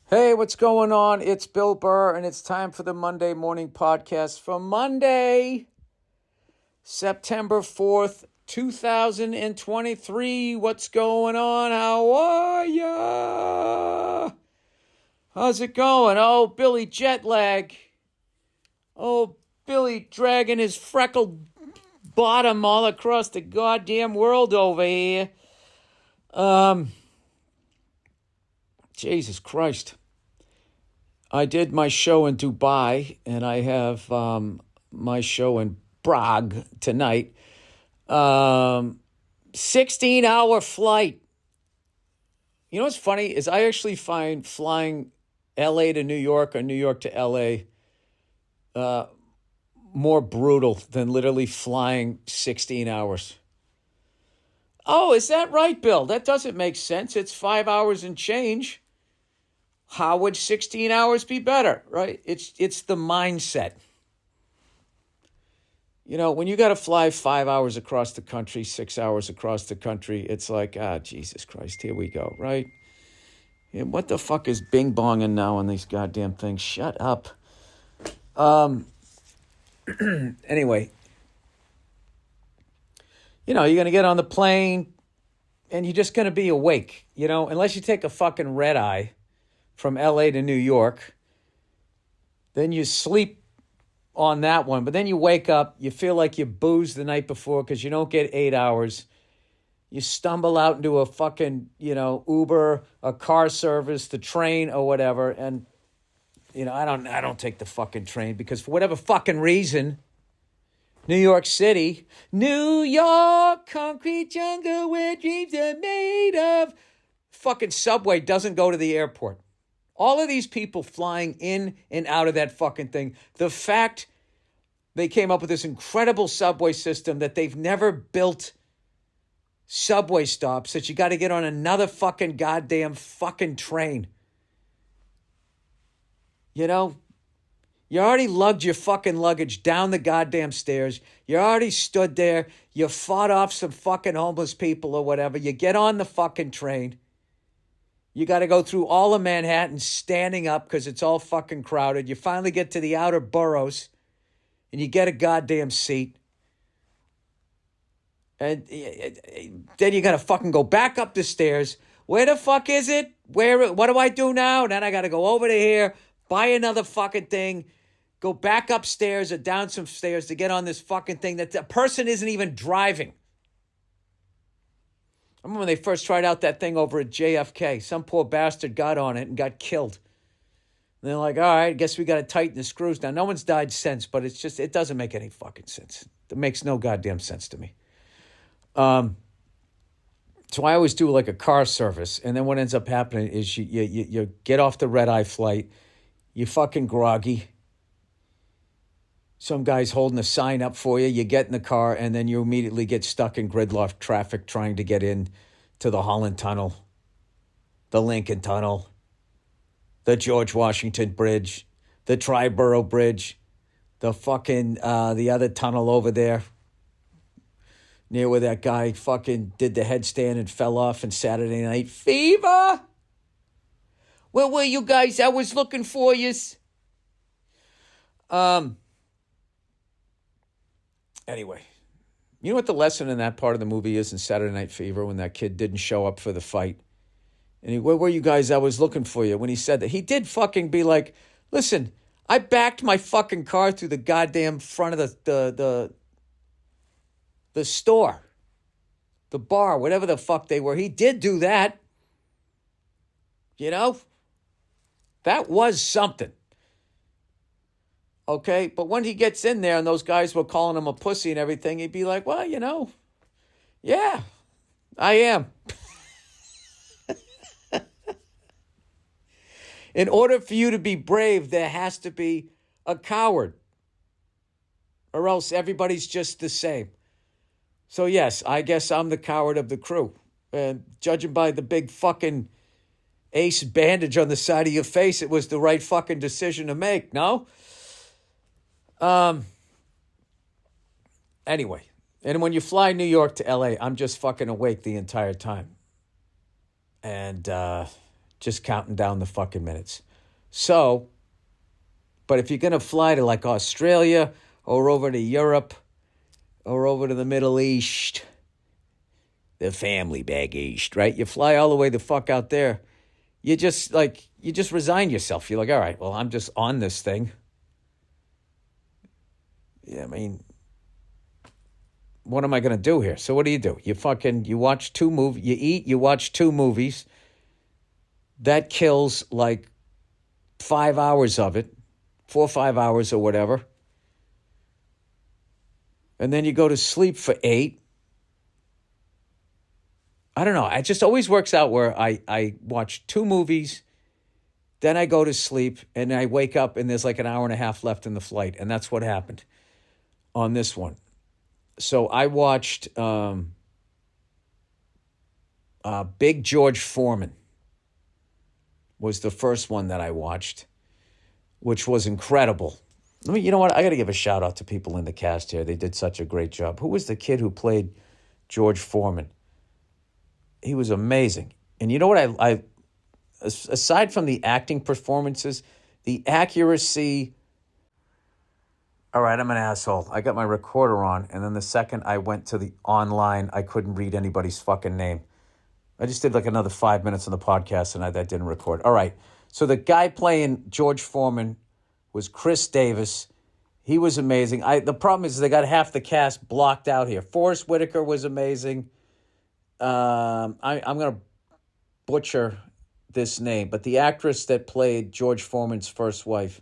Hey, what's going on? It's Bill Burr, and it's time for the Monday morning podcast for Monday, September 4th, 2023. What's going on? How are ya? How's it going? Oh, Billy jet lag. Oh, Billy dragging his freckled bottom all across the goddamn world over here. Jesus Christ. I did my show in Dubai, and I have my show in Prague tonight. 16-hour flight. You know what's funny is I actually find flying LA to New York or New York to LA more brutal than literally flying 16 hours. Oh, is that right, Bill? That doesn't make sense. It's 5 hours and change. How would 16 hours be better, right? It's the mindset. You know, when you got to fly 5 hours across the country, 6 hours across the country, it's like, Jesus Christ, here we go, right? Yeah, what the fuck is bing bonging now on these goddamn things? Shut up. Anyway, you know, you're going to get on the plane and you're just going to be awake, you know, unless you take a fucking red eye from LA to New York. Then you sleep on that one, but then you wake up, you feel like you boozed the night before because you don't get 8 hours. You stumble out into a fucking, Uber, a car service, the train or whatever, and I don't take the fucking train because for whatever fucking reason, New York City, New York, concrete jungle where dreams are made of. Fucking subway doesn't go to the airport. All of these people flying in and out of that fucking thing. The fact they came up with this incredible subway system that they've never built subway stops that you got to get on another fucking goddamn fucking train. You know, you already lugged your fucking luggage down the goddamn stairs. You already stood there. You fought off some fucking homeless people or whatever. You get on the fucking train. You got to go through all of Manhattan standing up because it's all fucking crowded. You finally get to the outer boroughs and you get a goddamn seat. And then you got to fucking go back up the stairs. Where the fuck is it? What do I do now? Then I got to go over to here, buy another fucking thing, go back upstairs or down some stairs to get on this fucking thing that the person isn't even driving. I remember when they first tried out that thing over at JFK. Some poor bastard got on it and got killed. And they're like, all right, I guess we got to tighten the screws. Now, no one's died since, but it doesn't make any fucking sense. It makes no goddamn sense to me. So I always do like a car service. And then what ends up happening is you get off the red-eye flight. You fucking groggy. Some guy's holding a sign up for you. You get in the car, and then you immediately get stuck in gridlock traffic trying to get in to the Holland Tunnel, the Lincoln Tunnel, the George Washington Bridge, the Triborough Bridge, the fucking, the other tunnel over there, near where that guy fucking did the headstand and fell off in Saturday Night Fever. Where were you guys? I was looking for yous. Anyway, you know what the lesson in that part of the movie is in Saturday Night Fever when that kid didn't show up for the fight? And where were you guys? I was looking for you. When he said that, he did fucking be like, listen, I backed my fucking car through the goddamn front of the store, the bar, whatever the fuck they were. He did do that. You know? That was something. Okay, but when he gets in there and those guys were calling him a pussy and everything, he'd be like, well, yeah, I am. In order for you to be brave, there has to be a coward. Or else everybody's just the same. So yes, I guess I'm the coward of the crew. And judging by the big fucking ace bandage on the side of your face, it was the right fucking decision to make, no? Anyway, and when you fly New York to LA, I'm just fucking awake the entire time. And just counting down the fucking minutes. So, but if you're going to fly to like Australia or over to Europe or over to the Middle East, the family bag east, right? You fly all the way the fuck out there. You just resign yourself. You're like, all right, well, I'm just on this thing. Yeah, I mean, what am I going to do here? So what do? You watch two movies, you eat, you watch two movies. That kills like 5 hours of it, 4 or 5 hours or whatever. And then you go to sleep for 8. I don't know. It just always works out where I watch 2 movies, then I go to sleep, and I wake up, and there's like an hour and a half left in the flight. And that's what happened on this one. So I watched Big George Foreman was the first one that I watched, which was incredible. You know what? I got to give a shout out to people in the cast here. They did such a great job. Who was the kid who played George Foreman? He was amazing. And you know what? I aside from the acting performances, the accuracy. All right, I'm an asshole. I got my recorder on, and then the second I went to the online, I couldn't read anybody's fucking name. I just did like another 5 minutes on the podcast, and that didn't record. All right, so the guy playing George Foreman was Chris Davis. He was amazing. The problem is they got half the cast blocked out here. Forrest Whitaker was amazing. I'm going to butcher this name, but the actress that played George Foreman's first wife,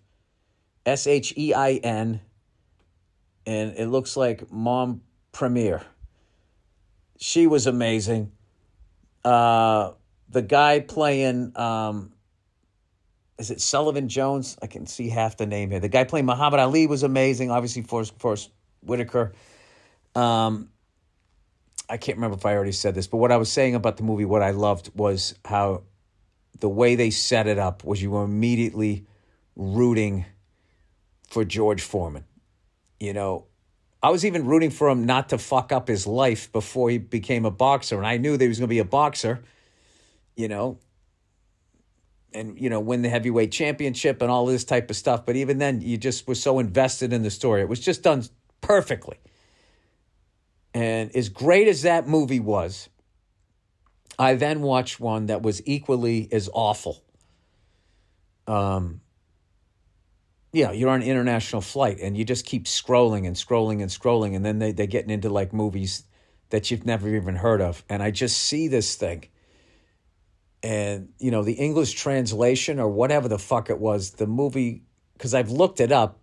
Shein, and it looks like Mom Premier. She was amazing. The guy playing, is it Sullivan Jones? I can see half the name here. The guy playing Muhammad Ali was amazing. Obviously, Forrest Whitaker. I can't remember if I already said this, but what I was saying about the movie, what I loved was how the way they set it up was you were immediately rooting for George Foreman. You know, I was even rooting for him not to fuck up his life before he became a boxer. And I knew that he was going to be a boxer, you know, and, you know, win the heavyweight championship and all this type of stuff. But even then, you just were so invested in the story. It was just done perfectly. And as great as that movie was, I then watched one that was equally as awful. Yeah, you're on an international flight and you just keep scrolling and scrolling and scrolling. And then they're getting into like movies that you've never even heard of. And I just see this thing. And, you know, the English translation or whatever the fuck it was, the movie, because I've looked it up,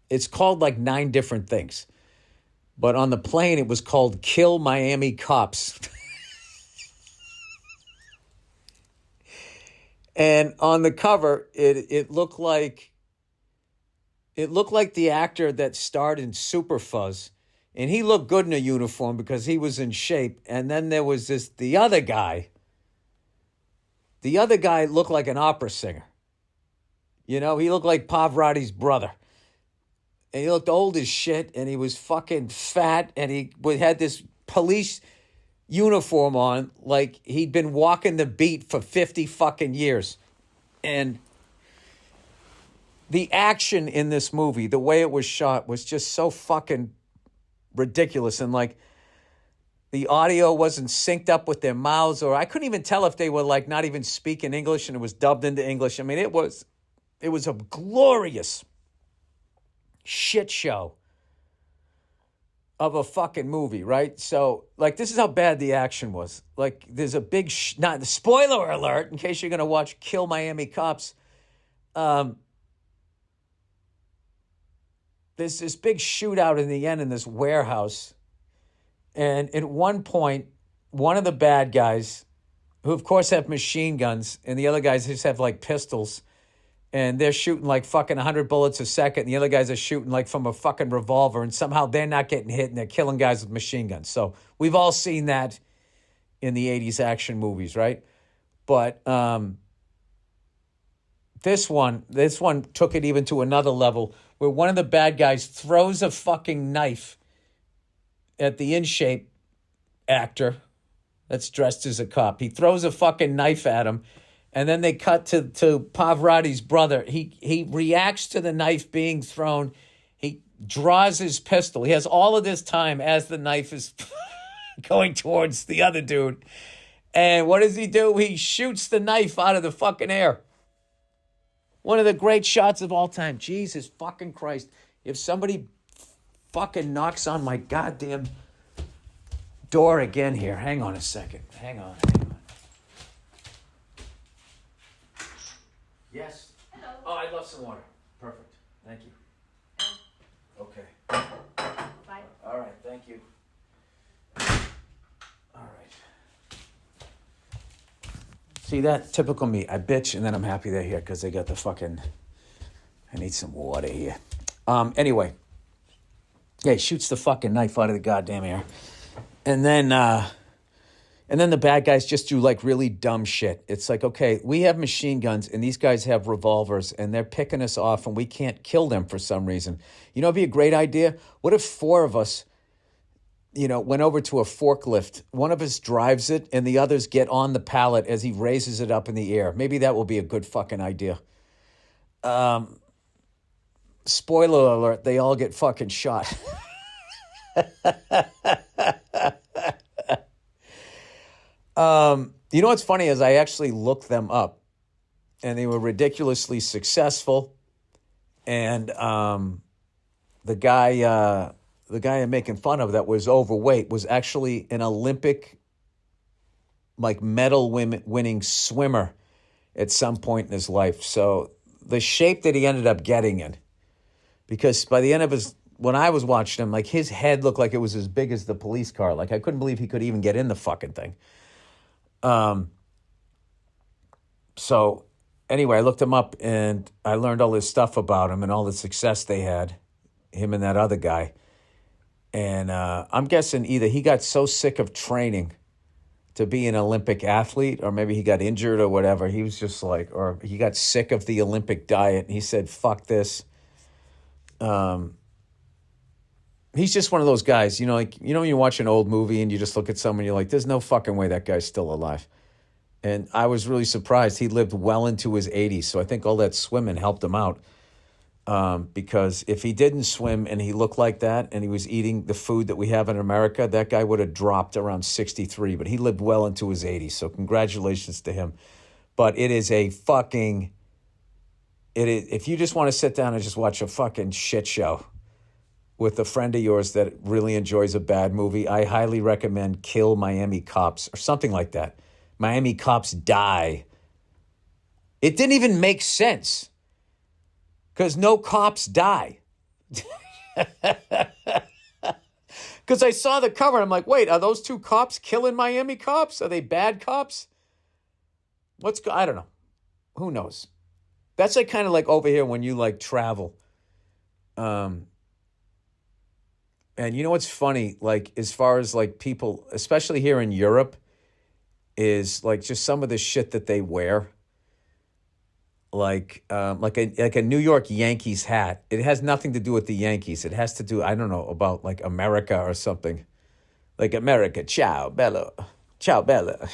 it's called like 9 different things. But on the plane, it was called Kill Miami Cops. And on the cover, it looked like the actor that starred in Super Fuzz, and he looked good in a uniform because he was in shape. And then there was the other guy. The other guy looked like an opera singer. You know, he looked like Pavarotti's brother. And he looked old as shit, and he was fucking fat, and he had this police uniform on like he'd been walking the beat for 50 fucking years. And the action in this movie, the way it was shot, was just so fucking ridiculous. And like the audio wasn't synced up with their mouths, or I couldn't even tell if they were like not even speaking English and it was dubbed into English. I mean, it was a glorious shit show of a fucking movie, right? So, like, this is how bad the action was. Like, there's a big, not the spoiler alert, in case you're going to watch Kill Miami Cops. There's this big shootout in the end in this warehouse. And at one point, one of the bad guys, who of course have machine guns, and the other guys just have like pistols, and they're shooting like fucking 100 bullets a second, and the other guys are shooting like from a fucking revolver, and somehow they're not getting hit, and they're killing guys with machine guns. So we've all seen that in the 80s action movies, right? But this one took it even to another level, where one of the bad guys throws a fucking knife at the in-shape actor, that's dressed as a cop. He throws a fucking knife at him, and then they cut to Pavarotti's brother. He reacts to the knife being thrown. He draws his pistol. He has all of this time as the knife is going towards the other dude. And what does he do? He shoots the knife out of the fucking air. One of the great shots of all time. Jesus fucking Christ. If somebody fucking knocks on my goddamn door again here. Hang on a second. Hang on. Yes? Hello. Oh, I'd love some water. Perfect. Thank you. Okay. Bye. All right. Thank you. All right. See that? Typical me. I bitch and then I'm happy they're here because they got the fucking... I need some water here. Anyway. Yeah, he shoots the fucking knife out of the goddamn air. And then the bad guys just do like really dumb shit. It's like, okay, we have machine guns and these guys have revolvers and they're picking us off and we can't kill them for some reason. You know, it'd be a great idea. What if 4 of us, went over to a forklift? One of us drives it and the others get on the pallet as he raises it up in the air. Maybe that will be a good fucking idea. Spoiler alert, they all get fucking shot. You know what's funny is I actually looked them up and they were ridiculously successful. And the guy I'm making fun of that was overweight was actually an Olympic medal winning swimmer at some point in his life. So the shape that he ended up getting in, because by the end of when I was watching him, his head looked like it was as big as the police car. I couldn't believe he could even get in the fucking thing. So anyway, I looked him up and I learned all this stuff about him and all the success they had, him and that other guy. And I'm guessing either he got so sick of training to be an Olympic athlete, or maybe he got injured or whatever. He was just or he got sick of the Olympic diet and he said, fuck this. He's just one of those guys, when you watch an old movie and you just look at someone, you're like, there's no fucking way that guy's still alive. And I was really surprised. He lived well into his 80s. So I think all that swimming helped him out. Because if he didn't swim and he looked like that and he was eating the food that we have in America, that guy would have dropped around 63. But he lived well into his 80s. So congratulations to him. But it is a fucking... if you just want to sit down and just watch a fucking shit show with a friend of yours that really enjoys a bad movie, I highly recommend Kill Miami Cops or something like that. Miami Cops Die. It didn't even make sense because no cops die. Because I saw the cover and I'm like, wait, are those 2 cops killing Miami cops? Are they bad cops? I don't know. Who knows? That's kind of over here when you travel. And you know what's funny? As far as people, especially here in Europe, is just some of the shit that they wear. Like a New York Yankees hat. It has nothing to do with the Yankees. It has to do, I don't know, about America or something. America, ciao, Bella. Ciao, Bella.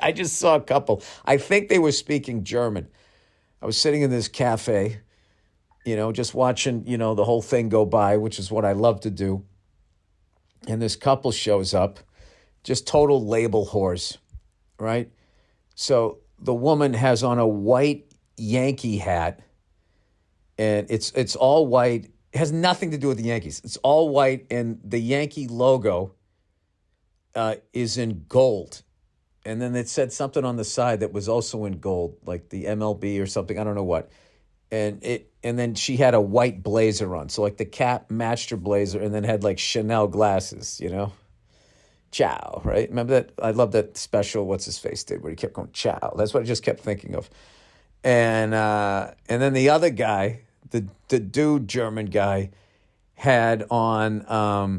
I just saw a couple. I think they were speaking German. I was sitting in this cafe, just watching, the whole thing go by, which is what I love to do. And this couple shows up, just total label whores, right? So the woman has on a white Yankee hat, and it's all white. It has nothing to do with the Yankees. It's all white, and the Yankee logo is in gold. And then it said something on the side that was also in gold, like the MLB or something. I don't know what. And then she had a white blazer on. So the cap matched her blazer and then had Chanel glasses, Ciao, right? Remember that? I love that special What's His Face did where he kept going, ciao. That's what I just kept thinking of. And then the other guy, the dude, German guy, had on, I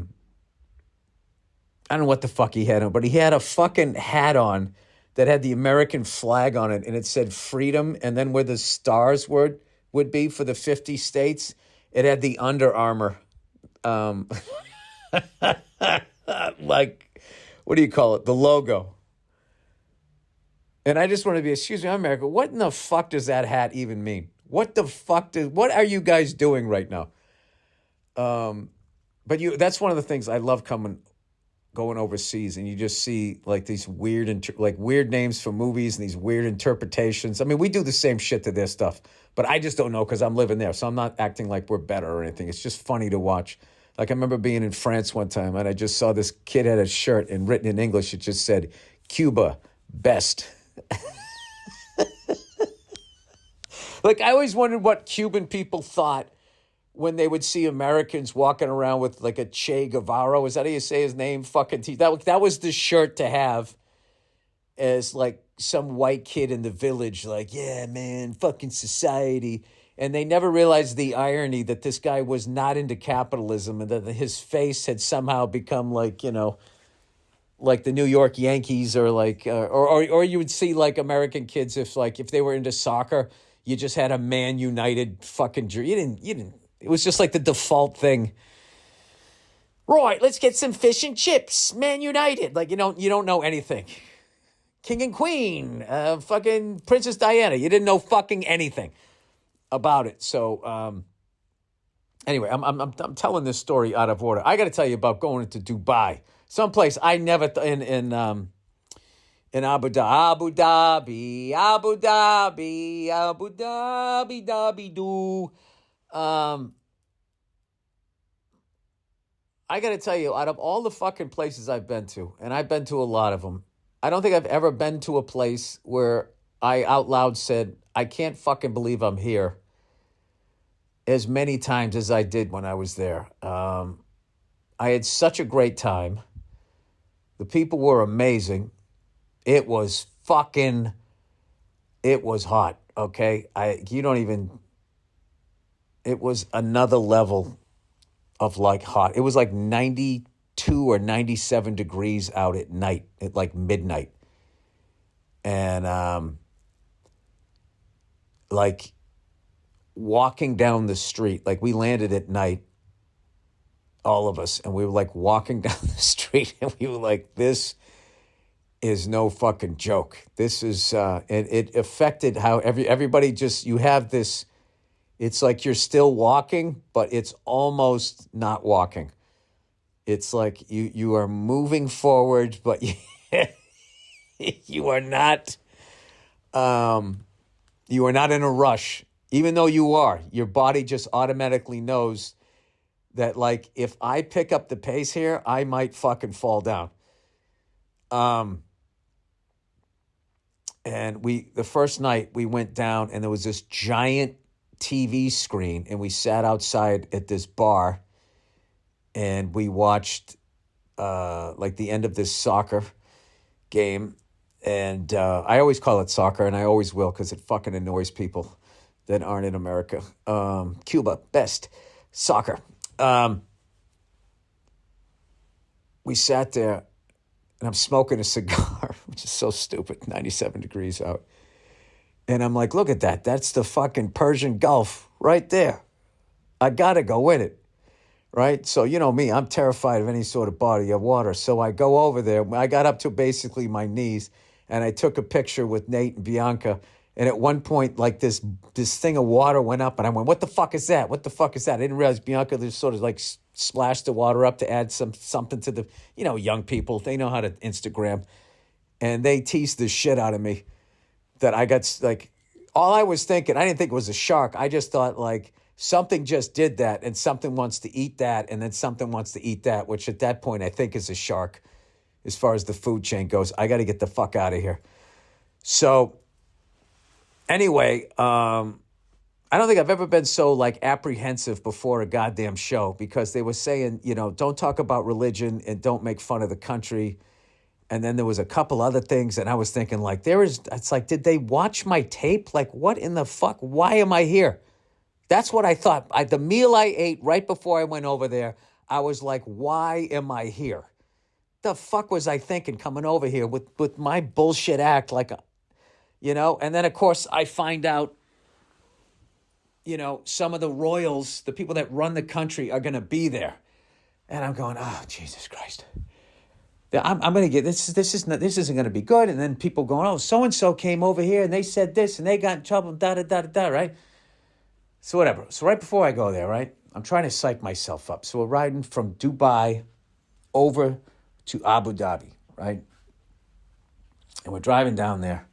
don't know what the fuck he had on, but he had a fucking hat on that had the American flag on it, and it said freedom, and then where the stars would be for the 50 states, it had the Under Armour, what do you call it? The logo. And I just want to be, excuse me, I'm America. What in the fuck does that hat even mean? What are you guys doing right now? But that's one of the things I love going overseas, and you just see like these weird names for movies and these weird interpretations. I mean, we do the same shit to their stuff, but I just don't know because I'm living there. So I'm not acting like we're better or anything. It's just funny to watch. Like I remember being in France one time and I just saw this kid had a shirt and written in English, it just said, Cuba, best. Like I always wondered what Cuban people thought when they would see Americans walking around with like a Che Guevara. Is that how you say his name? Fucking that was the shirt to have as like some white kid in the village. Like, yeah, man, fucking society. And they never realized the irony that this guy was not into capitalism and that his face had somehow become like, like the New York Yankees or like, or you would see like American kids if they were into soccer, you just had a Man United fucking jersey. You didn't. It was just like the default thing. Right, let's get some fish and chips. Man United. Like you don't know anything. King and Queen, fucking Princess Diana. You didn't know fucking anything about it. So anyway, I'm telling this story out of order. I got to tell you about going into Dubai, someplace I never in Abu Dhabi, do. I got to tell you, out of all the fucking places I've been to, and I've been to a lot of them, I don't think I've ever been to a place where I out loud said, I can't fucking believe I'm here as many times as I did when I was there. I had such a great time. The people were amazing. It was hot, okay? It was another level of like hot. It was like 92 or 97 degrees out at night, at like midnight. And like walking down the street, like we landed at night, all of us, and we were like walking down the street and we were like, this is no fucking joke. This is, it affected how everybody just, you have this, it's like you're still walking, but it's almost not walking. It's like you are moving forward, but you are not in a rush. Even though you are, your body just automatically knows that like if I pick up the pace here, I might fucking fall down. And the first night we went down and there was this giant TV screen and we sat outside at this bar and we watched like the end of this soccer game. And I always call it soccer and I always will because it fucking annoys people that aren't in America. Cuba, best soccer. We sat there and I'm smoking a cigar, which is so stupid, 97 degrees out. And I'm like, look at that. That's the fucking Persian Gulf right there. I got to go in it, right? So you know me, I'm terrified of any sort of body of water. So I go over there. I got up to basically my knees, and I took a picture with Nate and Bianca. And at one point, like this thing of water went up, and I went, what the fuck is that? What the fuck is that? I didn't realize Bianca just sort of like splashed the water up to add something to the, young people. They know how to Instagram. And they teased the shit out of me that I got, like, all I was thinking, I didn't think it was a shark. I just thought, like, something just did that, and something wants to eat that, and then something wants to eat that, which at that point I think is a shark as far as the food chain goes. I got to get the fuck out of here. So anyway, I don't think I've ever been so like apprehensive before a goddamn show because they were saying, don't talk about religion and don't make fun of the country. And then there was a couple other things and I was thinking like, it's like, did they watch my tape? Like, what in the fuck? Why am I here? That's what I thought. The meal I ate right before I went over there, I was like, why am I here? The fuck was I thinking coming over here with my bullshit act? Like, and then of course I find out, some of the royals, the people that run the country are going to be there. And I'm going, oh, Jesus Christ. I'm going to get this. This isn't going to be good. And then people going, oh, so and so came over here and they said this and they got in trouble. Da da da da da. Right. So whatever. So right before I go there, right, I'm trying to psych myself up. So we're riding from Dubai over to Abu Dhabi, right? And we're driving down there.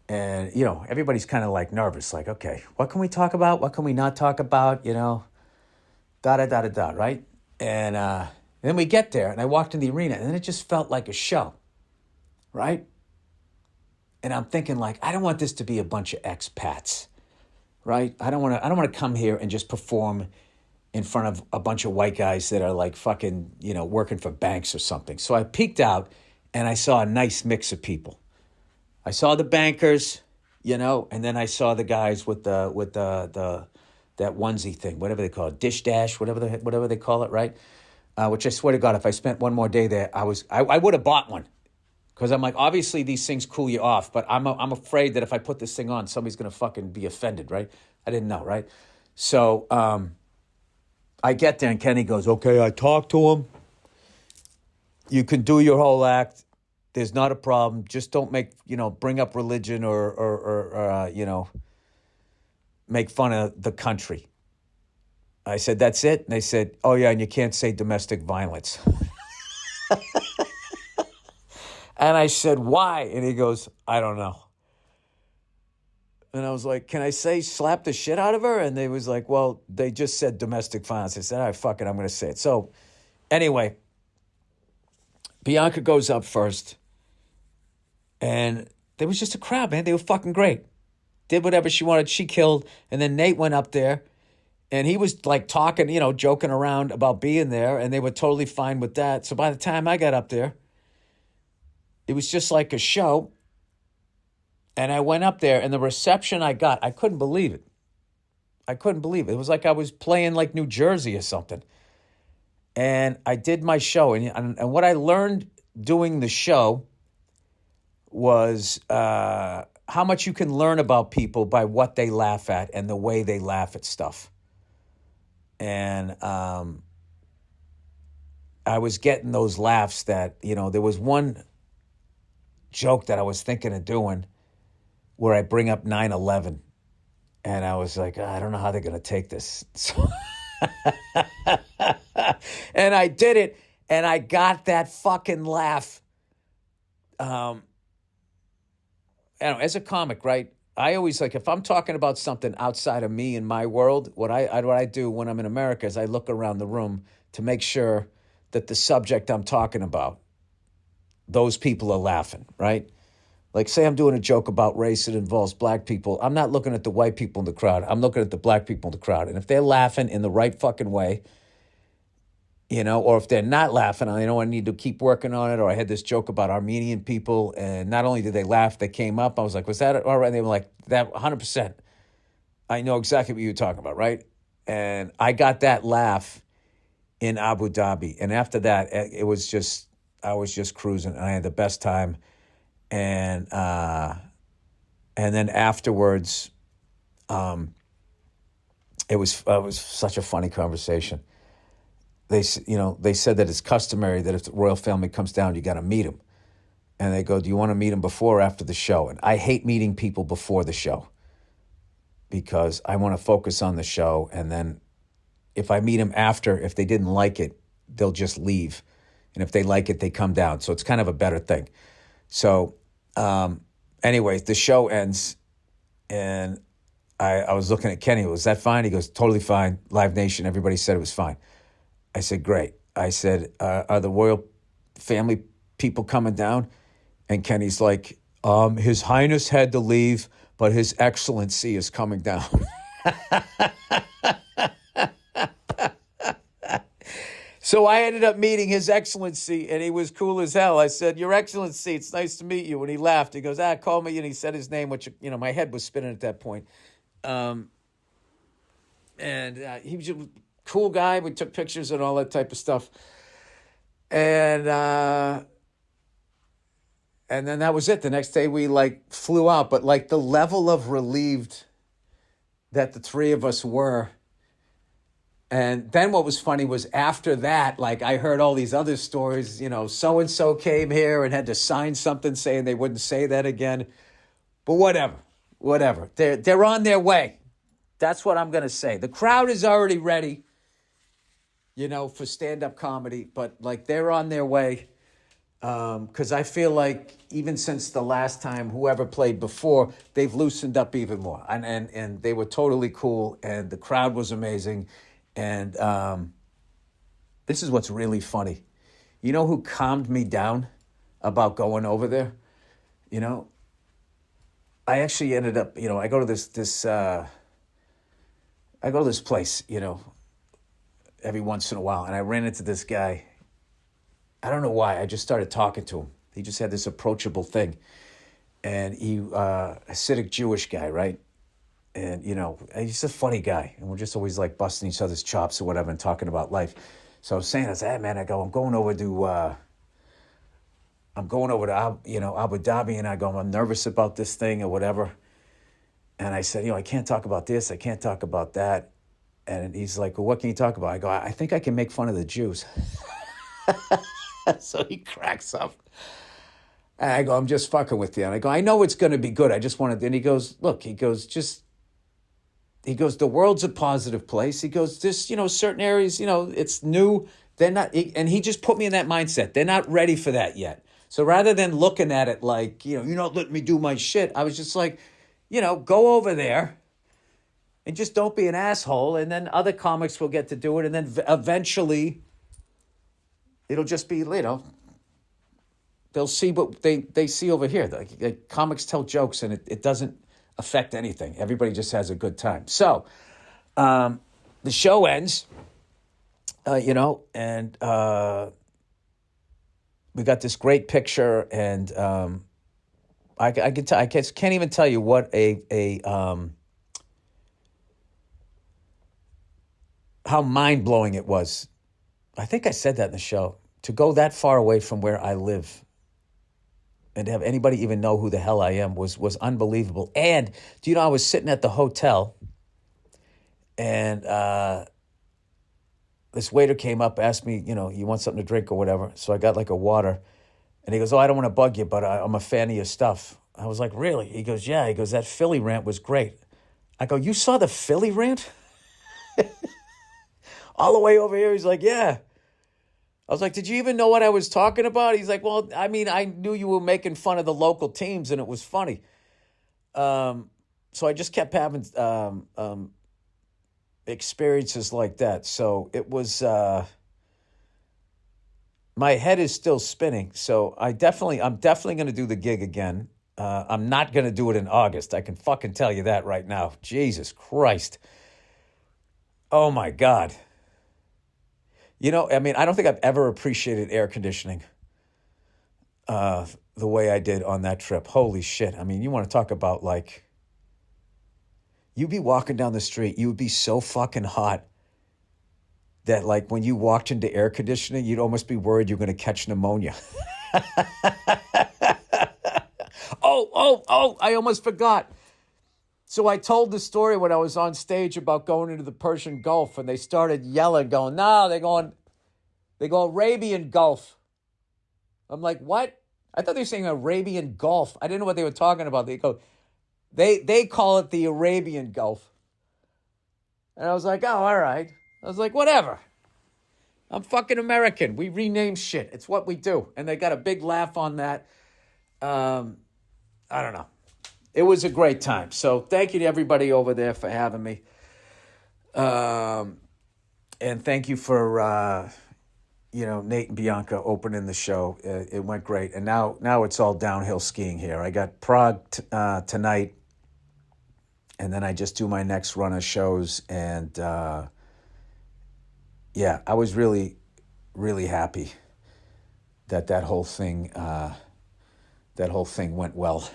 And, everybody's kind of like nervous. Like, okay, what can we talk about? What can we not talk about? Da da da da da, right? And then we get there and I walked in the arena and then it just felt like a show, right? And I'm thinking like, I don't want this to be a bunch of expats, right? I don't want to come here and just perform in front of a bunch of white guys that are like fucking, working for banks or something. So I peeked out and I saw a nice mix of people. I saw the bankers, and then I saw the guys with the that onesie thing, whatever they call it, dish dash, whatever they call it, right? Which I swear to God, if I spent one more day there, I would have bought one. Because I'm like, obviously these things cool you off, but I'm afraid that if I put this thing on, somebody's going to fucking be offended, right? I didn't know, right? So I get there and Kenny goes, okay, I talked to him. You can do your whole act. There's not a problem. Just don't bring up religion or make fun of the country. I said, that's it? And they said, oh yeah, and you can't say domestic violence. And I said, why? And he goes, I don't know. And I was like, can I say slap the shit out of her? And they was like, well, they just said domestic violence. I said, all right, fuck it, I'm going to say it. So anyway, Bianca goes up first. And there was just a crowd, man. They were fucking great. Did whatever she wanted. She killed. And then Nate went up there. And he was like talking, joking around about being there. And they were totally fine with that. So by the time I got up there, it was just like a show. And I went up there and the reception I got, I couldn't believe it. It was like I was playing like New Jersey or something. And I did my show. And what I learned doing the show was how much you can learn about people by what they laugh at and the way they laugh at stuff. And I was getting those laughs that, there was one joke that I was thinking of doing where I bring up 9/11. And I was like, I don't know how they're going to take this. So and I did it, and I got that fucking laugh. As a comic, right? I always if I'm talking about something outside of me and my world, what I do when I'm in America is I look around the room to make sure that the subject I'm talking about, those people are laughing, right? Like, say I'm doing a joke about race that involves black people. I'm not looking at the white people in the crowd. I'm looking at the black people in the crowd. And if they're laughing in the right fucking way, or if they're not laughing, I need to keep working on it. Or I had this joke about Armenian people, and not only did they laugh, they came up. I was like, was that all right? And they were like, that 100%. I know exactly what you're talking about, right? And I got that laugh in Abu Dhabi. And after that, I was just cruising, and I had the best time. And then afterwards, it was such a funny conversation. They said that it's customary that if the royal family comes down, you got to meet them. And they go, do you want to meet them before or after the show? And I hate meeting people before the show because I want to focus on the show. And then if I meet them after, if they didn't like it, they'll just leave. And if they like it, they come down. So it's kind of a better thing. So anyways, the show ends. And I was looking at Kenny. Was that fine? He goes, totally fine. Live Nation, everybody said it was fine. I said, great. I said, are the royal family people coming down? And Kenny's like, His Highness had to leave, but His Excellency is coming down. So I ended up meeting His Excellency, and he was cool as hell. I said, Your Excellency, it's nice to meet you. And he laughed. He goes, call me. And he said his name, which, my head was spinning at that point. And he was a cool guy. We took pictures and all that type of stuff. And then that was it. The next day we flew out. But the level of relieved that the three of us were And then what was funny was after that, like I heard all these other stories, so and so came here and had to sign something saying they wouldn't say that again. But whatever. They're on their way. That's what I'm gonna say. The crowd is already ready, for stand-up comedy, but like they're on their way. Because I feel like even since the last time whoever played before, they've loosened up even more, and they were totally cool, and the crowd was amazing. And this is what's really funny. You know who calmed me down about going over there? I actually ended up, I go to this place, every once in a while, and I ran into this guy. I don't know why. I just started talking to him. He just had this approachable thing, and he Hasidic Jewish guy, right? And, he's a funny guy. And we're just always like busting each other's chops or whatever and talking about life. So I was saying, hey, man, I'm going over to Abu Dhabi. And I go, I'm nervous about this thing or whatever. And I said, I can't talk about this. I can't talk about that. And he's like, well, what can you talk about? I go, I think I can make fun of the Jews. So he cracks up. And I go, I'm just fucking with you. And I go, I know it's going to be good. I just wanted, and he goes, look, the world's a positive place. He goes, this, certain areas, it's new. They're not, and he just put me in that mindset. They're not ready for that yet. So rather than looking at it like, you're not letting me do my shit, I was just like, go over there and just don't be an asshole. And then other comics will get to do it. And then eventually it'll just be, they'll see what they see over here. The comics tell jokes and it doesn't affect anything. Everybody just has a good time. So the show ends, and we got this great picture, and I can't even tell you what how mind-blowing it was. I think I said that in the show. To go that far away from where I live and to have anybody even know who the hell I am was unbelievable. And, do you know, I was sitting at the hotel, and this waiter came up, asked me, you want something to drink or whatever. So I got like a water. And he goes, oh, I don't want to bug you, but I'm a fan of your stuff. I was like, really? He goes, yeah. He goes, that Philly rant was great. I go, you saw the Philly rant? All the way over here? He's like, yeah. I was like, did you even know what I was talking about? He's like, well, I mean, I knew you were making fun of the local teams and it was funny. So I just kept having experiences like that. So it was, my head is still spinning. So I'm definitely going to do the gig again. I'm not going to do it in August. I can fucking tell you that right now. Jesus Christ. Oh my God. I don't think I've ever appreciated air conditioning the way I did on that trip. Holy shit. I mean, you want to talk about like, you'd be walking down the street, you would be so fucking hot that like when you walked into air conditioning, you'd almost be worried you're going to catch pneumonia. Oh, I almost forgot. So I told the story when I was on stage about going into the Persian Gulf, and they started yelling, going, no, they go Arabian Gulf. I'm like, what? I thought they were saying Arabian Gulf. I didn't know what they were talking about. They call it the Arabian Gulf. And I was like, oh, all right. I was like, whatever. I'm fucking American. We rename shit. It's what we do. And they got a big laugh on that. I don't know. It was a great time. So thank you to everybody over there for having me. And thank you for, Nate and Bianca opening the show. It went great. And now it's all downhill skiing here. I got Prague tonight. And then I just do my next run of shows. And, I was really, really happy that whole thing went well.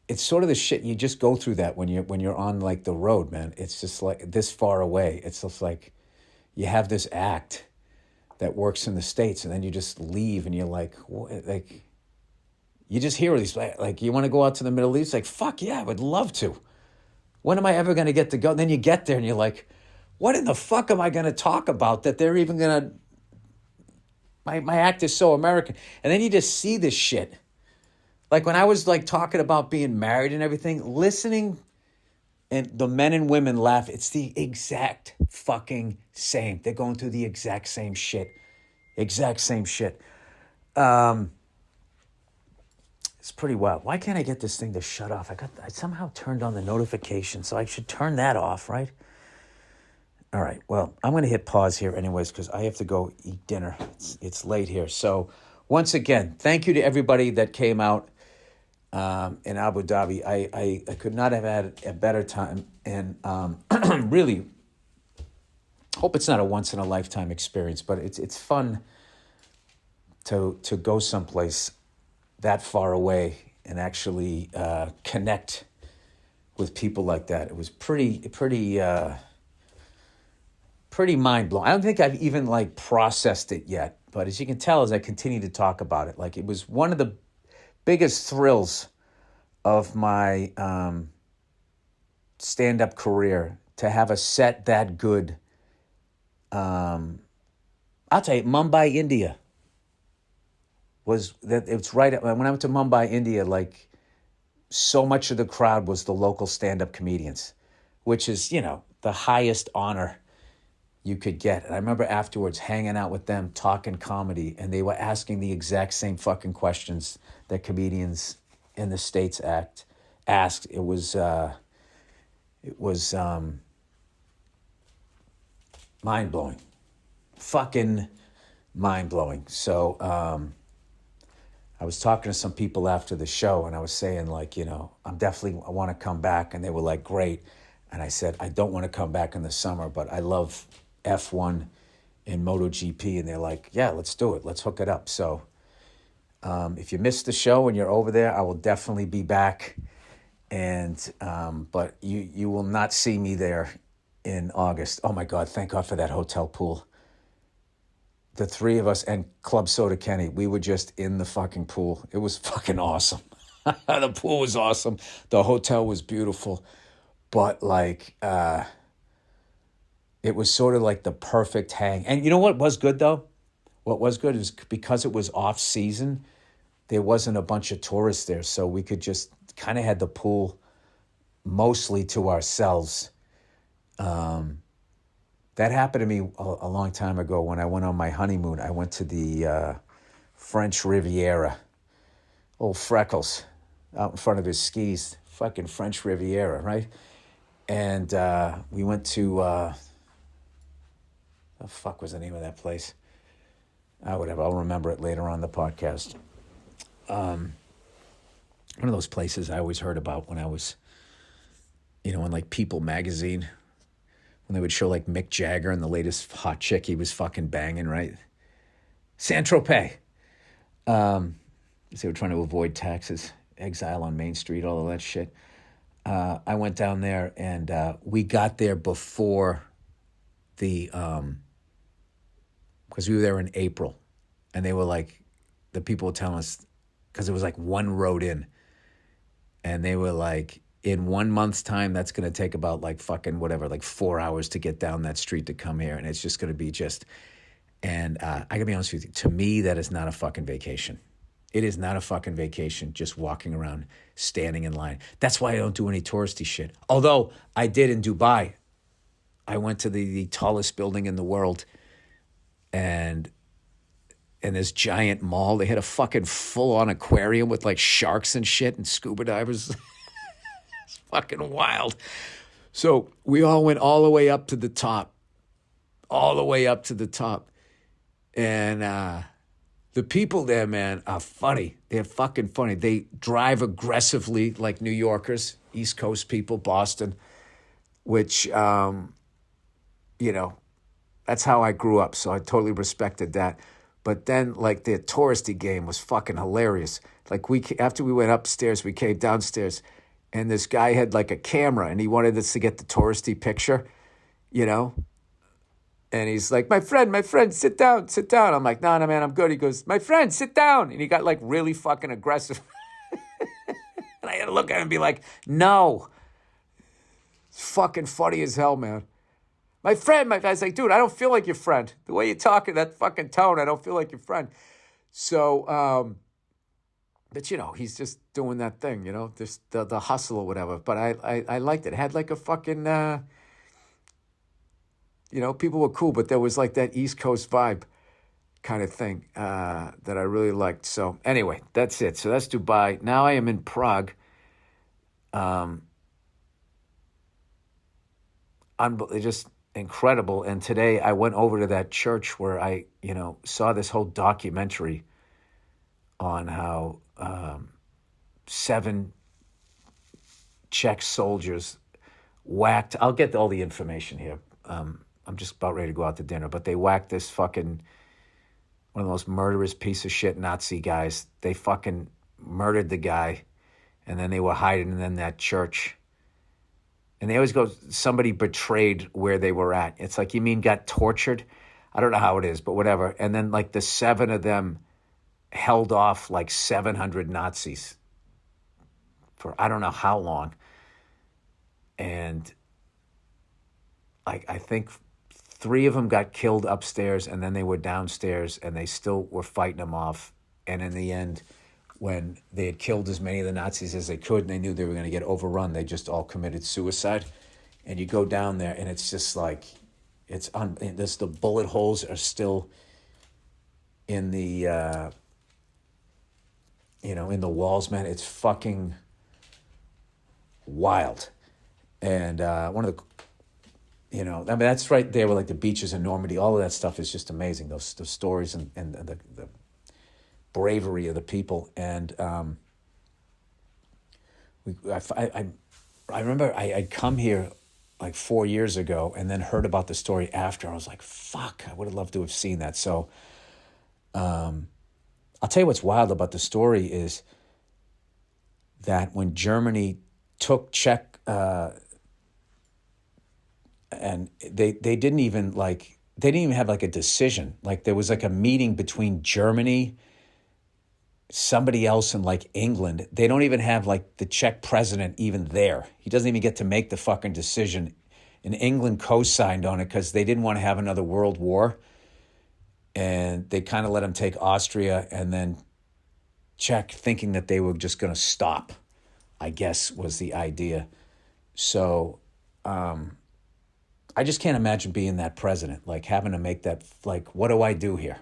It's sort of the shit you just go through that when you're on like the road, man. It's just like this far away. It's just like you have this act that works in the States, and then you just leave, and you're like, what? Like you just hear these like you want to go out to the Middle East, like fuck yeah, I would love to. When am I ever going to get to go? And then you get there and you're like, what in the fuck am I going to talk about that they're even going to... My act is so American. And then you just see this shit. Like when I was like talking about being married and everything, listening and the men and women laugh, it's the exact fucking same. They're going through the exact same shit. Exact same shit. It's pretty wild. Why can't I get this thing to shut off? I somehow turned on the notification, so I should turn that off, right? All right, well, I'm going to hit pause here anyways because I have to go eat dinner. It's late here. So once again, thank you to everybody that came out in Abu Dhabi. I could not have had a better time, and really hope it's not a once-in-a-lifetime experience, but it's fun to go someplace that far away and actually connect with people like that. It was pretty mind-blowing. I don't think I've even like processed it yet, but as you can tell as I continue to talk about it, like it was one of the biggest thrills of my stand-up career to have a set that good. I'll tell you, Mumbai, India. Was that it's right when I went to Mumbai, India, like so much of the crowd was the local stand-up comedians, which is, you know, the highest honor you could get. And I remember afterwards hanging out with them, talking comedy, and they were asking the exact same fucking questions that comedians in the States asked. It was mind-blowing. Fucking mind-blowing. So, I was talking to some people after the show and I was saying like, you know, I want to come back. And they were like, great. And I said, I don't want to come back in the summer, but I love F1 and MotoGP. And they're like, yeah, let's do it. Let's hook it up. So if you missed the show and you're over there, I will definitely be back. And but you will not see me there in August. Oh my God, thank God for that hotel pool. The three of us and Club Soda Kenny, we were just in the fucking pool. It was fucking awesome. The pool was awesome. The hotel was beautiful. But like, it was sort of like the perfect hang. And you know what was good though? What was good is because it was off season, there wasn't a bunch of tourists there. So we could just kind of had the pool mostly to ourselves. That happened to me a long time ago when I went on my honeymoon. I went to the French Riviera. Old Freckles out in front of his skis. Fucking French Riviera, right? And we went to... the fuck was the name of that place? Whatever, I'll remember it later on the podcast. One of those places I always heard about when I was, you know, in like People magazine, when they would show like Mick Jagger and the latest hot chick he was fucking banging, right? Saint-Tropez. They were trying to avoid taxes, exile on Main Street, all of that shit. I went down there and we got there before the, because we were there in April and they were like, the people were telling us, because it was like one road in, and they were like, in 1 month's time, that's going to take about like fucking whatever, like 4 hours to get down that street to come here. And it's just going to be just, and I got to be honest with you, to me, that is not a fucking vacation. It is not a fucking vacation, just walking around, standing in line. That's why I don't do any touristy shit. Although I did in Dubai. I went to the tallest building in the world and this giant mall. They had a fucking full-on aquarium with like sharks and shit and scuba divers. It's fucking wild. So we all went all the way up to the top. And the people there, man, are funny. They're fucking funny. They drive aggressively like New Yorkers, East Coast people, Boston, which, you know, that's how I grew up. So I totally respected that. But then, like, their touristy game was fucking hilarious. Like, after we went upstairs, we came downstairs, and this guy had, like, a camera, and he wanted us to get the touristy picture, you know? And he's like, my friend, sit down. I'm like, no, man, I'm good. He goes, my friend, sit down. And he got, like, really fucking aggressive. And I had to look at him and be like, no. It's fucking funny as hell, man. My friend, I was like, dude, I don't feel like your friend. The way you're talking, that fucking tone, I don't feel like your friend. So, but he's just doing that thing, just the hustle or whatever. But I liked it. It had like a fucking, people were cool, but there was like that East Coast vibe kind of thing that I really liked. So anyway, that's it. So that's Dubai. Now I am in Prague. Just incredible. And today I went over to that church where I, saw this whole documentary on how 7 Czech soldiers whacked. I'll get all the information here. I'm just about ready to go out to dinner, but they whacked this fucking one of the most murderous piece of shit Nazi guys. They fucking murdered the guy, and then they were hiding in that church. And they always go, somebody betrayed where they were at. It's like, you mean got tortured? I don't know how it is, but whatever. And then like the 7 of them held off like 700 Nazis for I don't know how long. And I think 3 of them got killed upstairs, and then they were downstairs, and they still were fighting them off. And in the end, when they had killed as many of the Nazis as they could, and they knew they were going to get overrun, they just all committed suicide. And you go down there, and it's just like, the bullet holes are still in the, in the walls, man. It's fucking wild. And one of the, that's right there where like the beaches in Normandy, all of that stuff is just amazing. Those stories and the bravery of the people. And I remember I'd come here like 4 years ago and then heard about the story after. I was like, fuck, I would have loved to have seen that. So I'll tell you what's wild about the story is that when Germany took Czech, and they didn't even have like a decision. Like there was like a meeting between Germany, somebody else, and like England. They don't even have like the Czech president even there. He doesn't even get to make the fucking decision. And England co-signed on it because they didn't want to have another world war. And they kind of let him take Austria and then Czech, thinking that they were just going to stop, I guess was the idea. So I just can't imagine being that president, like having to make that, like, what do I do here?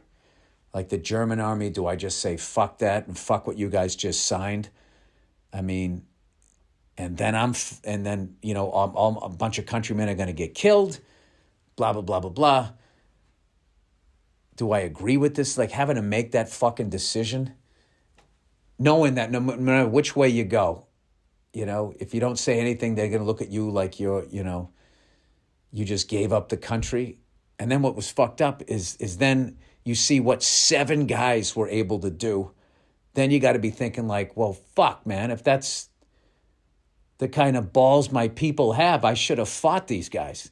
Like the German army, do I just say, fuck that and fuck what you guys just signed? I mean, and then a bunch of countrymen are going to get killed, blah, blah, blah, blah, blah. Do I agree with this? Like having to make that fucking decision, knowing that no matter which way you go, if you don't say anything, they're going to look at you like you're, you just gave up the country. And then what was fucked up is then you see what 7 guys were able to do. Then you got to be thinking like, well, fuck, man, if that's the kind of balls my people have, I should have fought these guys.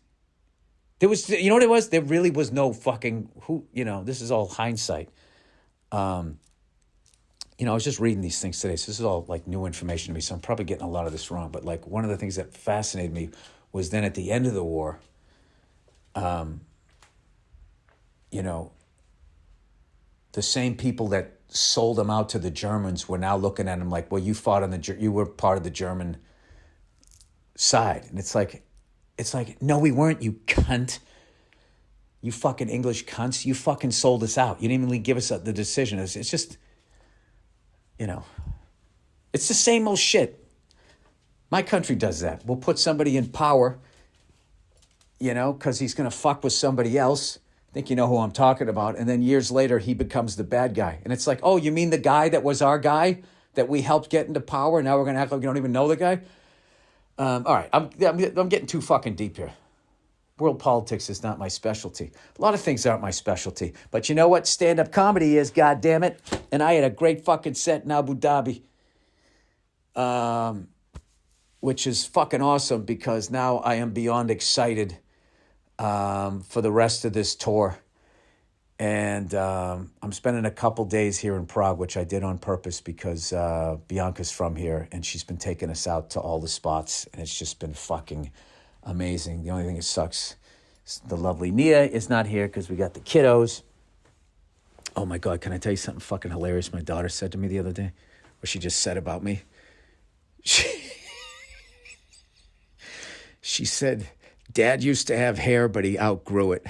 There was, you know what it was? There really was no fucking, this is all hindsight. I was just reading these things today. So this is all like new information to me. So I'm probably getting a lot of this wrong. But like one of the things that fascinated me was then at the end of the war, the same people that sold them out to the Germans were now looking at them like, well, you fought on you were part of the German side. And it's like, no, we weren't, you cunt. You fucking English cunts. You fucking sold us out. You didn't even give us the decision. It's just, it's the same old shit. My country does that. We'll put somebody in power, because he's going to fuck with somebody else. I think you know who I'm talking about. And then years later, he becomes the bad guy. And it's like, oh, you mean the guy that was our guy that we helped get into power? Now we're going to act like we don't even know the guy? All right, I'm getting too fucking deep here. World politics is not my specialty. A lot of things aren't my specialty. But you know what stand-up comedy is, goddammit. And I had a great fucking set in Abu Dhabi. Which is fucking awesome because now I am beyond excited for the rest of this tour. And I'm spending a couple days here in Prague, which I did on purpose because Bianca's from here and she's been taking us out to all the spots. And it's just been fucking amazing. The only thing that sucks is the lovely Nia is not here because we got the kiddos. Oh my God, can I tell you something fucking hilarious my daughter said to me the other day? What she just said about me? She said, Dad used to have hair, but he outgrew it.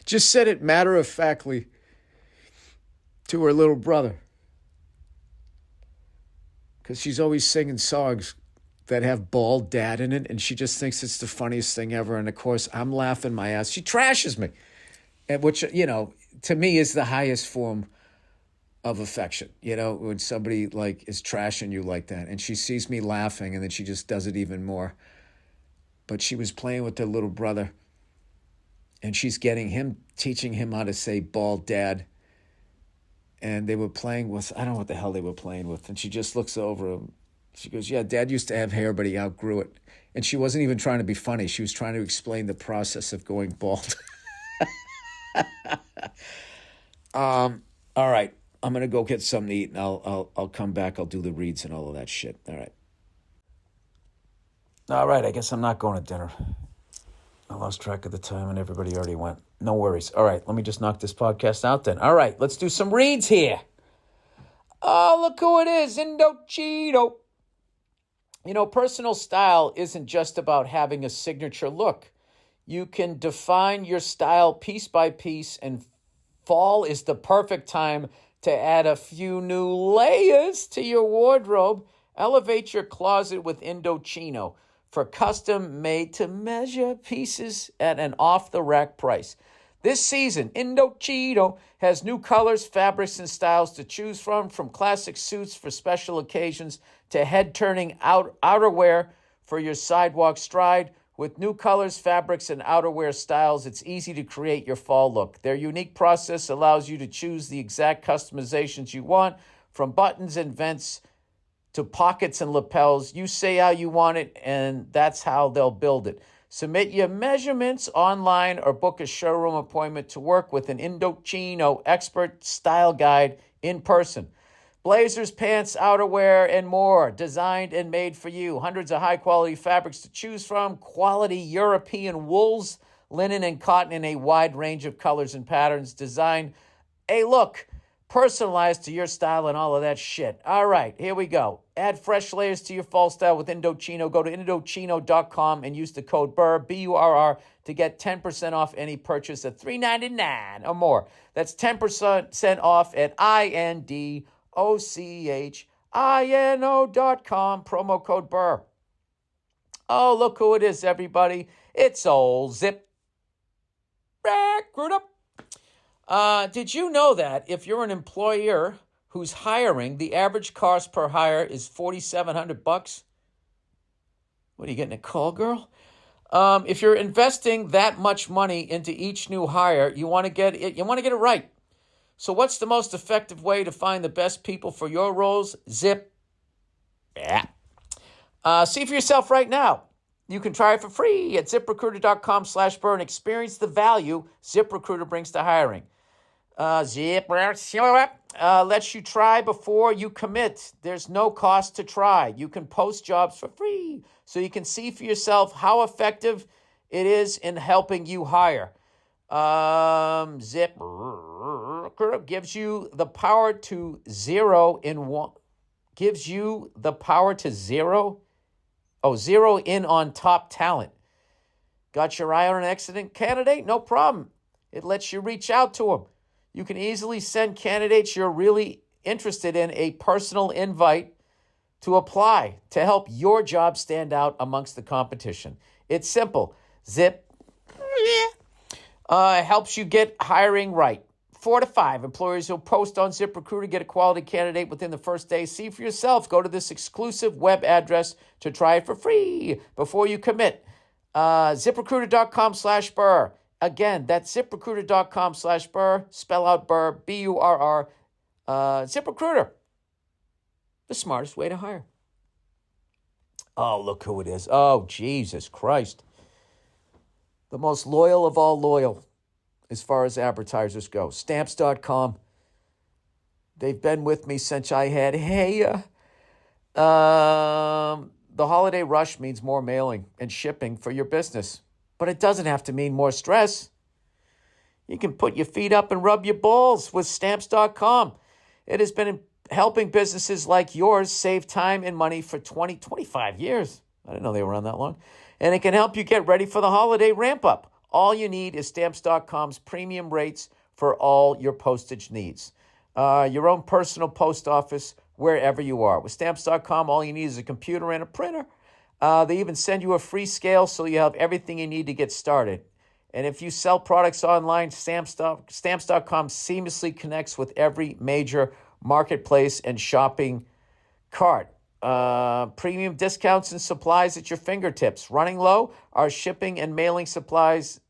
Just said it matter-of-factly to her little brother. Because she's always singing songs that have bald dad in it, and she just thinks it's the funniest thing ever. And, of course, I'm laughing my ass. She trashes me, which, you know, to me is the highest form of affection, you know, when somebody, like, is trashing you like that. And she sees me laughing, and then she just does it even more. But she was playing with her little brother, and she's teaching him how to say bald dad. And they were playing with, I don't know what the hell they were playing with. And she just looks over him. She goes, yeah, Dad used to have hair, but he outgrew it. And she wasn't even trying to be funny. She was trying to explain the process of going bald. All right. I'm going to go get something to eat, and I'll come back. I'll do the reads and all of that shit. All right. All right. I guess I'm not going to dinner. I lost track of the time, and everybody already went. No worries. All right. Let me just knock this podcast out then. All right. Let's do some reads here. Oh, look who it is. Indochino. You know, personal style isn't just about having a signature look. You can define your style piece by piece, and fall is the perfect time to add a few new layers to your wardrobe. Elevate your closet with Indochino for custom made-to-measure pieces at an off-the-rack price. This season, Indochino has new colors, fabrics, and styles to choose from classic suits for special occasions to head-turning outerwear for your sidewalk stride. With new colors, fabrics, and outerwear styles, it's easy to create your fall look. Their unique process allows you to choose the exact customizations you want, from buttons and vents to pockets and lapels. You say how you want it, and that's how they'll build it. Submit your measurements online or book a showroom appointment to work with an Indochino expert style guide in person. Blazers, pants, outerwear, and more, designed and made for you. Hundreds of high-quality fabrics to choose from, quality European wools, linen, and cotton in a wide range of colors and patterns. Design a look personalized to your style and all of that shit. All right, here we go. Add fresh layers to your fall style with Indochino. Go to Indochino.com and use the code BURR, B-U-R-R, to get 10% off any purchase of $3.99 or more. That's 10% off at INDOCHINO.com, promo code BURR. Oh, look who it is, everybody. It's old Zip Recruiter. Did you know that if you're an employer who's hiring, the average cost per hire is $4,700? What, are you getting a call, girl? If you're investing that much money into each new hire, you want to get it. You want to get it right. So, what's the most effective way to find the best people for your roles? Zip. Yeah. See for yourself right now. You can try it for free at ZipRecruiter.com/burn. Experience the value ZipRecruiter brings to hiring. ZipRecruiter lets you try before you commit. There's no cost to try. You can post jobs for free so you can see for yourself how effective it is in helping you hire. ZipRecruiter gives you the power to zero in on top talent. Got your eye on an excellent candidate? No problem. It lets you reach out to them. You can easily send candidates you're really interested in a personal invite to apply to help your job stand out amongst the competition. It's simple. Zip helps you get hiring right. 4 to 5 employers who post on ZipRecruiter get a quality candidate within the first day. See for yourself. Go to this exclusive web address to try it for free before you commit. ZipRecruiter.com/burr. Again, that's ZipRecruiter.com/burr. Spell out Burr, B-U-R-R. ZipRecruiter, the smartest way to hire. Oh, look who it is. Oh, Jesus Christ. The most loyal of all loyal as far as advertisers go. Stamps.com. They've been with me since I had hair. The holiday rush means more mailing and shipping for your business, but it doesn't have to mean more stress. You can put your feet up and rub your balls with Stamps.com. It has been helping businesses like yours save time and money for 25 years. I didn't know they were on that long. And it can help you get ready for the holiday ramp up. All you need is Stamps.com's premium rates for all your postage needs. Your own personal post office, wherever you are. With Stamps.com, all you need is a computer and a printer. They even send you a free scale so you have everything you need to get started. And if you sell products online, Stamps.com seamlessly connects with every major marketplace and shopping cart. Premium discounts and supplies at your fingertips. Running low, our shipping and mailing supplies,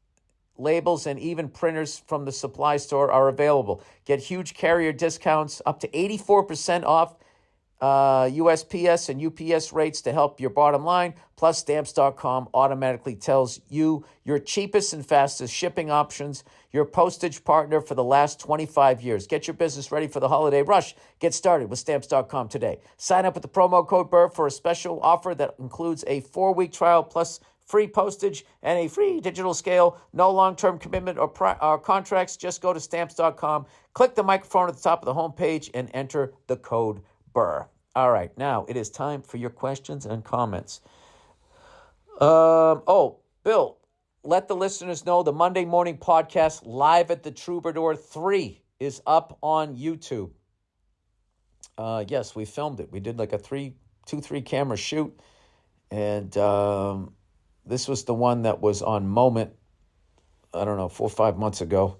labels, and even printers from the supply store are available. Get huge carrier discounts up to 84% off USPS and UPS rates to help your bottom line. Plus, Stamps.com automatically tells you your cheapest and fastest shipping options, your postage partner for the last 25 years. Get your business ready for the holiday rush. Get started with Stamps.com today. Sign up with the promo code Burr for a special offer that includes a 4-week trial plus free postage and a free digital scale. No long-term commitment or contracts. Just go to Stamps.com, click the microphone at the top of the homepage, and enter the code Burr. All right, now it is time for your questions and comments. Bill, let the listeners know the Monday morning podcast Live at the Troubadour 3 is up on YouTube. Yes, we filmed it. We did like a 3 camera shoot. And this was the one that was on Moment, I don't know, 4 or 5 months ago.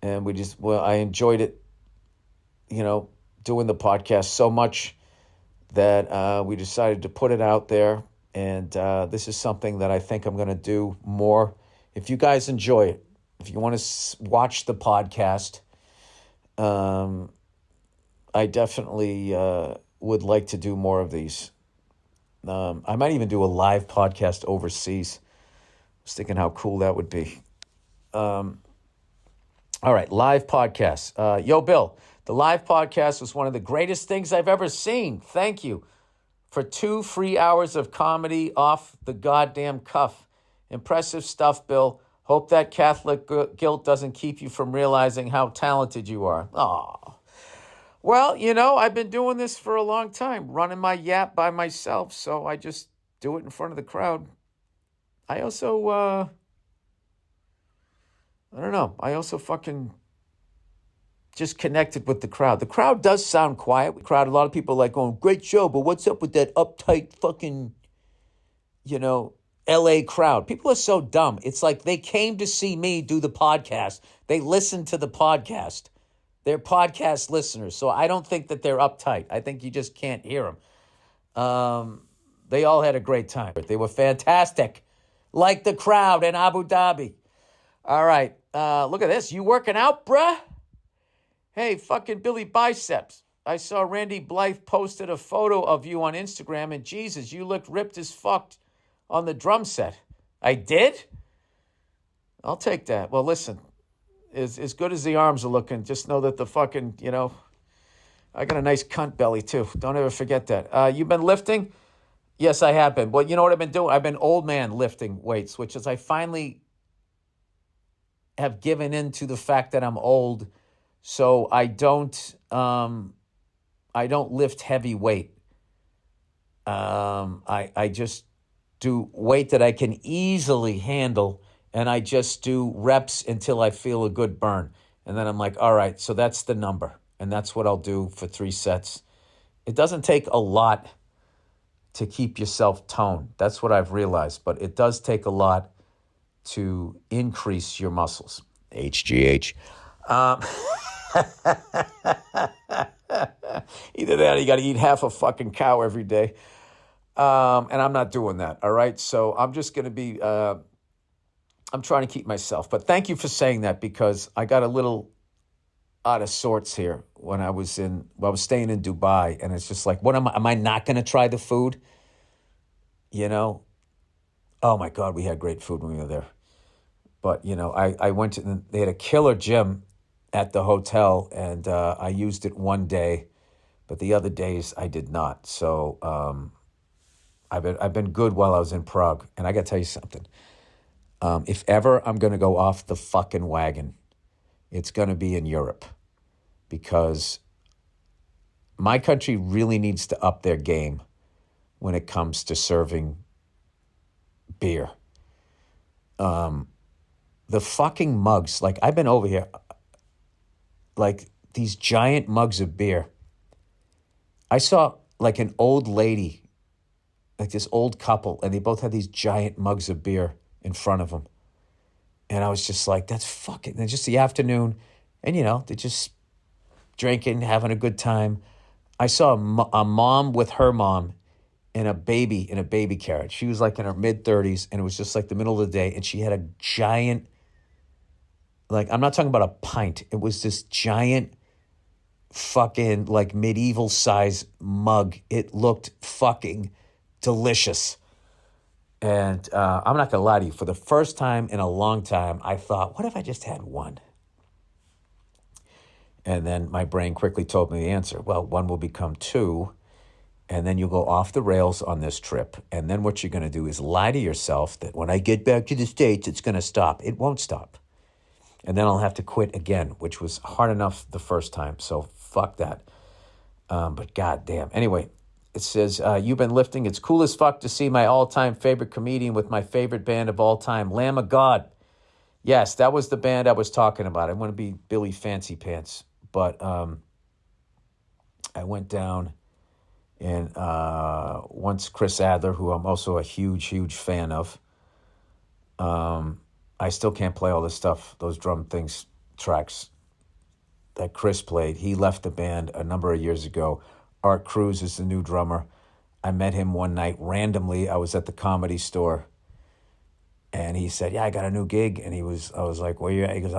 And I enjoyed it, doing the podcast so much that we decided to put it out there. And this is something that I think I'm going to do more. If you guys enjoy it, if you want to watch the podcast, I definitely would like to do more of these. I might even do a live podcast overseas. I was thinking how cool that would be. All right, live podcasts. Yo, Bill, the live podcast was one of the greatest things I've ever seen. Thank you for 2 free hours of comedy off the goddamn cuff. Impressive stuff, Bill. Hope that Catholic guilt doesn't keep you from realizing how talented you are. Aw. Well, I've been doing this for a long time, running my yap by myself, so I just do it in front of the crowd. I also, I also fucking just connected with the crowd. The crowd does sound quiet. A lot of people are like going, great show, but what's up with that uptight fucking, LA crowd? People are so dumb. It's like they came to see me do the podcast. They listened to the podcast. They're podcast listeners, so I don't think that they're uptight. I think you just can't hear them. They all had a great time. They were fantastic, like the crowd in Abu Dhabi. All right, look at this. You working out, bruh? Hey, fucking Billy Biceps. I saw Randy Blythe posted a photo of you on Instagram, and Jesus, you looked ripped as fuck on the drum set. I did? I'll take that. Well, listen, as good as the arms are looking, just know that the fucking, I got a nice cunt belly too. Don't ever forget that. You've been lifting? Yes, I have been. Well, you know what I've been doing? I've been old man lifting weights, which is I finally have given in to the fact that I'm old. So I don't lift heavy weight. I just do weight that I can easily handle, and I just do reps until I feel a good burn. And then I'm like, all right, so that's the number. And that's what I'll do for 3 sets. It doesn't take a lot to keep yourself toned. That's what I've realized. But it does take a lot to increase your muscles. HGH. Either that or you got to eat half a fucking cow every day. And I'm not doing that, all right? So I'm just going to be, I'm trying to keep myself. But thank you for saying that, because I got a little out of sorts here when I was staying in Dubai. And it's just like, am I not going to try the food? Oh my God, we had great food when we were there. But, I went to, they had a killer gym at the hotel, and I used it one day. but the other days I did not. So I've been good while I was in Prague. And I got to tell you something. If ever I'm going to go off the fucking wagon, it's going to be in Europe, because my country really needs to up their game when it comes to serving beer. The fucking mugs, like I've been over here, like these giant mugs of beer. I saw like an old lady, like this old couple, and they both had these giant mugs of beer in front of them. And I was just like, that's fucking, and just the afternoon, and they're just drinking, having a good time. I saw a mom with her mom and a baby in a baby carriage. She was like in her mid-30s, and it was just like the middle of the day, and she had a giant, like, I'm not talking about a pint. It was this giant fucking like medieval size mug. It looked fucking delicious. And I'm not going to lie to you. For the first time in a long time, I thought, what if I just had one? And then my brain quickly told me the answer. Well, one will become two, and then you'll go off the rails on this trip. And then what you're going to do is lie to yourself that when I get back to the States, it's going to stop. It won't stop. And then I'll have to quit again, which was hard enough the first time. So fuck that. But goddamn. Anyway, it says, you've been lifting. It's cool as fuck to see my all-time favorite comedian with my favorite band of all time, Lamb of God. Yes, that was the band I was talking about. I want to be Billy Fancy Pants. But I went down, and once Chris Adler, who I'm also a huge, huge fan of, I still can't play all this stuff, those drum things, tracks that Chris played. He left the band a number of years ago. Art Cruz is the new drummer. I met him one night randomly. I was at the Comedy Store, and he said, "Yeah, I got a new gig." And I was like, "Where you at?" He goes,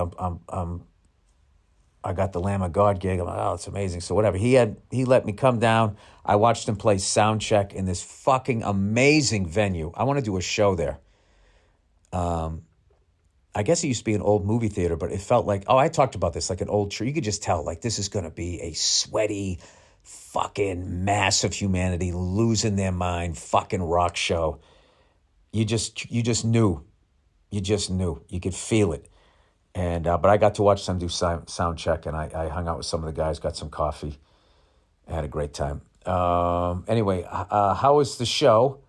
I got the Lamb of God gig. I'm like, "Oh, it's amazing." So whatever. He let me come down. I watched him play sound check in this fucking amazing venue. I want to do a show there. I guess it used to be an old movie theater, but it felt like, I talked about this, like an old tree. You could just tell, like, this is going to be a sweaty, fucking mass of humanity losing their mind, fucking rock show. You just knew. You just knew. You could feel it. And but I got to watch them do sound check, and I hung out with some of the guys, got some coffee. I had a great time. Anyway, how was the show?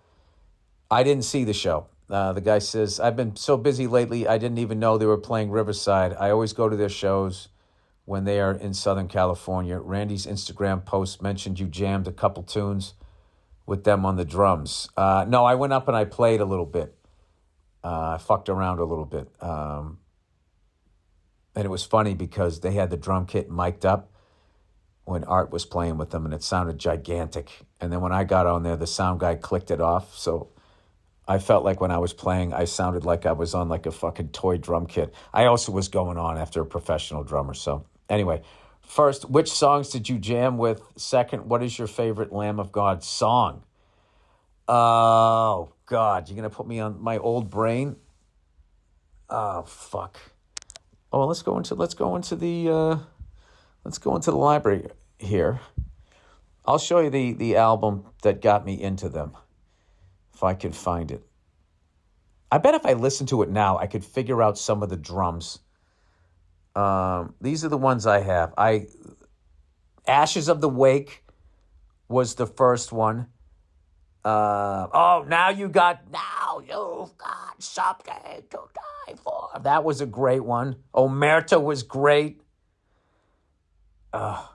I didn't see the show. The guy says, I've been so busy lately, I didn't even know they were playing Riverside. I always go to their shows when they are in Southern California. Randy's Instagram post mentioned you jammed a couple tunes with them on the drums. No, I went up and I played a little bit. I fucked around a little bit. And it was funny because they had the drum kit mic'd up when Art was playing with them, and it sounded gigantic. And then when I got on there, the sound guy clicked it off. So I felt like when I was playing, I sounded like I was on like a fucking toy drum kit. I also was going on after a professional drummer. So anyway, first, which songs did you jam with? Second, what is your favorite Lamb of God song? Oh, God, you're going to put me on my old brain? Oh, fuck. Oh, let's go into the library here. I'll show you the album that got me into them, if I can find it. I bet if I listen to it now, I could figure out some of the drums. These are the ones I have. Ashes of the Wake was the first one. Now you've got something to die for. That was a great one. Omerta was great. That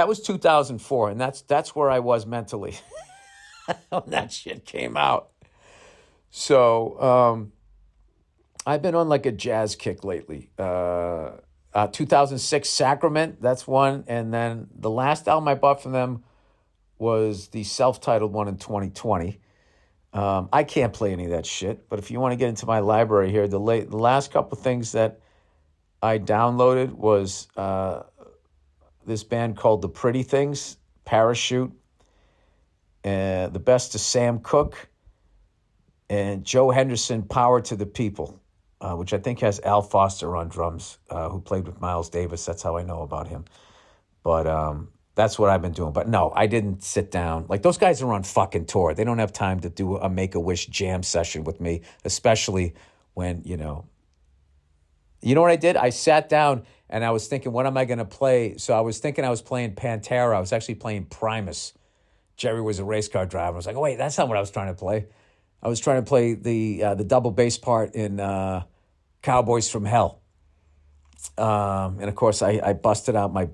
was 2004, and that's where I was mentally when that shit came out. So I've been on like a jazz kick lately. 2006 Sacrament, that's one. And then the last album I bought from them was the self-titled one in 2020. I can't play any of that shit, but if you want to get into my library here, the last couple of things that I downloaded was this band called The Pretty Things, Parachute, The Best of Sam Cooke, and Joe Henderson, Power to the People, which I think has Al Foster on drums, who played with Miles Davis. That's how I know about him. But That's what I've been doing. But no, I didn't sit down. Like, those guys are on fucking tour. They don't have time to do a Make-A-Wish jam session with me, especially when, you know what I did? I sat down and I was thinking, what am I going to play? So I was thinking I was playing Pantera. I was actually playing Primus. Jerry was a race car driver. I was like, oh, wait, that's not what I was trying to play. I was trying to play the double bass part in Cowboys from Hell. And, of course, I busted out my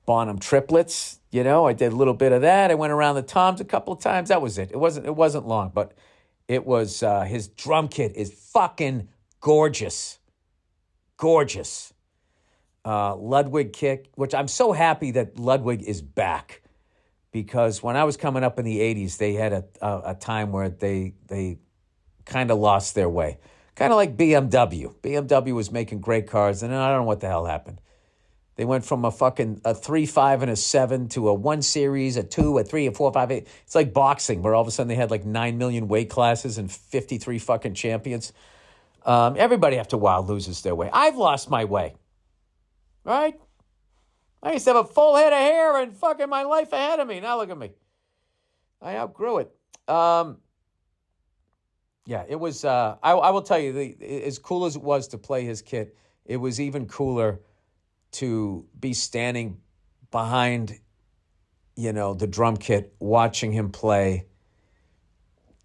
Bonham triplets. You know, I did a little bit of that. I went around the toms a couple of times. That was it. It wasn't long, but it was his drum kit is fucking gorgeous. Gorgeous. Ludwig kick, which I'm so happy that Ludwig is back, because when I was coming up in the 80s, they had a time where they kind of lost their way. Kind of like BMW. BMW was making great cars, and I don't know what the hell happened. They went from a 3, 5, and a 7 to a 1 Series, a 2, a 3, a 4, 5, 8. It's like boxing, where all of a sudden they had like 9 million weight classes and 53 fucking champions. Everybody after a while loses their way. I've lost my way. Right? I used to have a full head of hair and fucking my life ahead of me. Now look at me. I outgrew it. Yeah, it was, I will tell you, as cool as it was to play his kit, it was even cooler to be standing behind, the drum kit, watching him play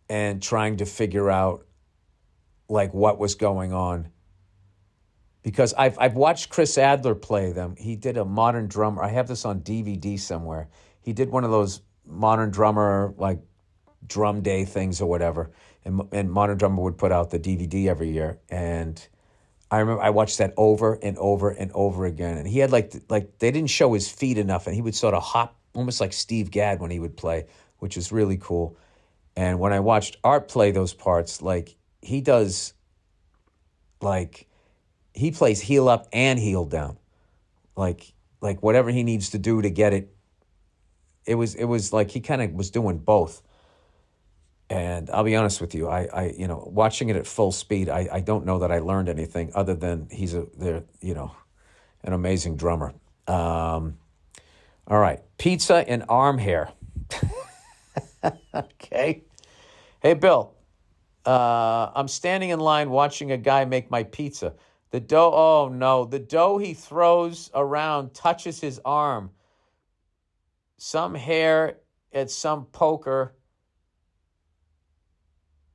and trying to figure out, like, what was going on. Because I've watched Chris Adler play them. He did a Modern Drummer. I have this on DVD somewhere. He did one of those Modern Drummer, like, drum day things or whatever. And Modern Drummer would put out the DVD every year. And I remember I watched that over and over and over again. And he had like they didn't show his feet enough. And he would sort of hop almost like Steve Gadd when he would play, which is really cool. And when I watched Art play those parts, like, he does, like, he plays heel up and heel down. Like whatever he needs to do to get it. It was like he kind of was doing both. And I'll be honest with you, I watching it at full speed, I don't know that I learned anything other than he's an amazing drummer. All right, pizza and arm hair. Okay. Hey, Bill, I'm standing in line watching a guy make my pizza. The dough he throws around touches his arm. Some hair at some poker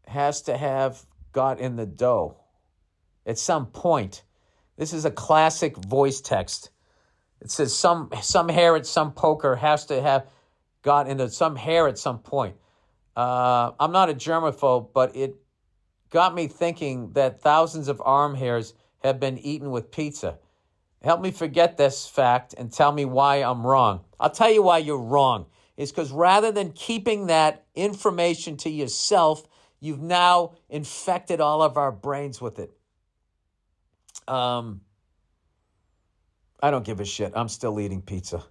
has to have got in the dough at some point. This is a classic voice text. It says some hair at some poker has to have got into some hair at some point. I'm not a germaphobe, but it got me thinking that thousands of arm hairs have been eaten with pizza. Help me forget this fact and tell me why I'm wrong. I'll tell you why you're wrong. It's because rather than keeping that information to yourself, you've now infected all of our brains with it. I don't give a shit. I'm still eating pizza.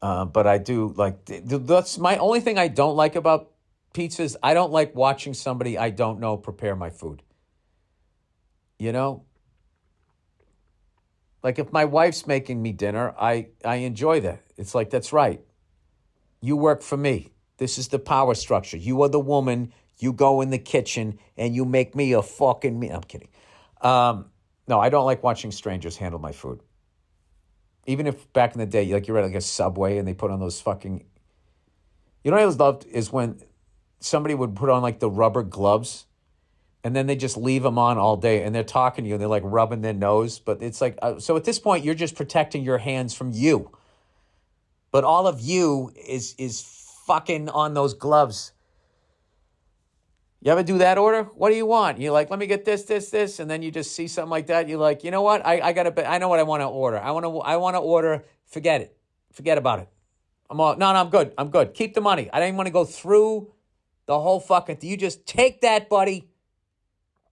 But I do like, that's my only thing I don't like about pizza is I don't like watching somebody I don't know prepare my food. Like if my wife's making me dinner, I enjoy that. It's like, that's right. You work for me. This is the power structure. You are the woman. You go in the kitchen and you make me a fucking meal. I'm kidding. No, I don't like watching strangers handle my food. Even if back in the day, like you're at like a Subway and they put on those fucking... You know what I always loved is when somebody would put on like the rubber gloves and then they just leave them on all day and they're talking to you and they're like rubbing their nose. But it's like, so at this point, you're just protecting your hands from you. But all of you is fucking on those gloves. You ever do that order? What do you want? You're like, let me get this, and then you just see something like that. You're like, you know what? I know what I want to order. I want to order. Forget it. Forget about it. No, I'm good. I'm good. Keep the money. I didn't want to go through the whole fucking. You just take that, buddy.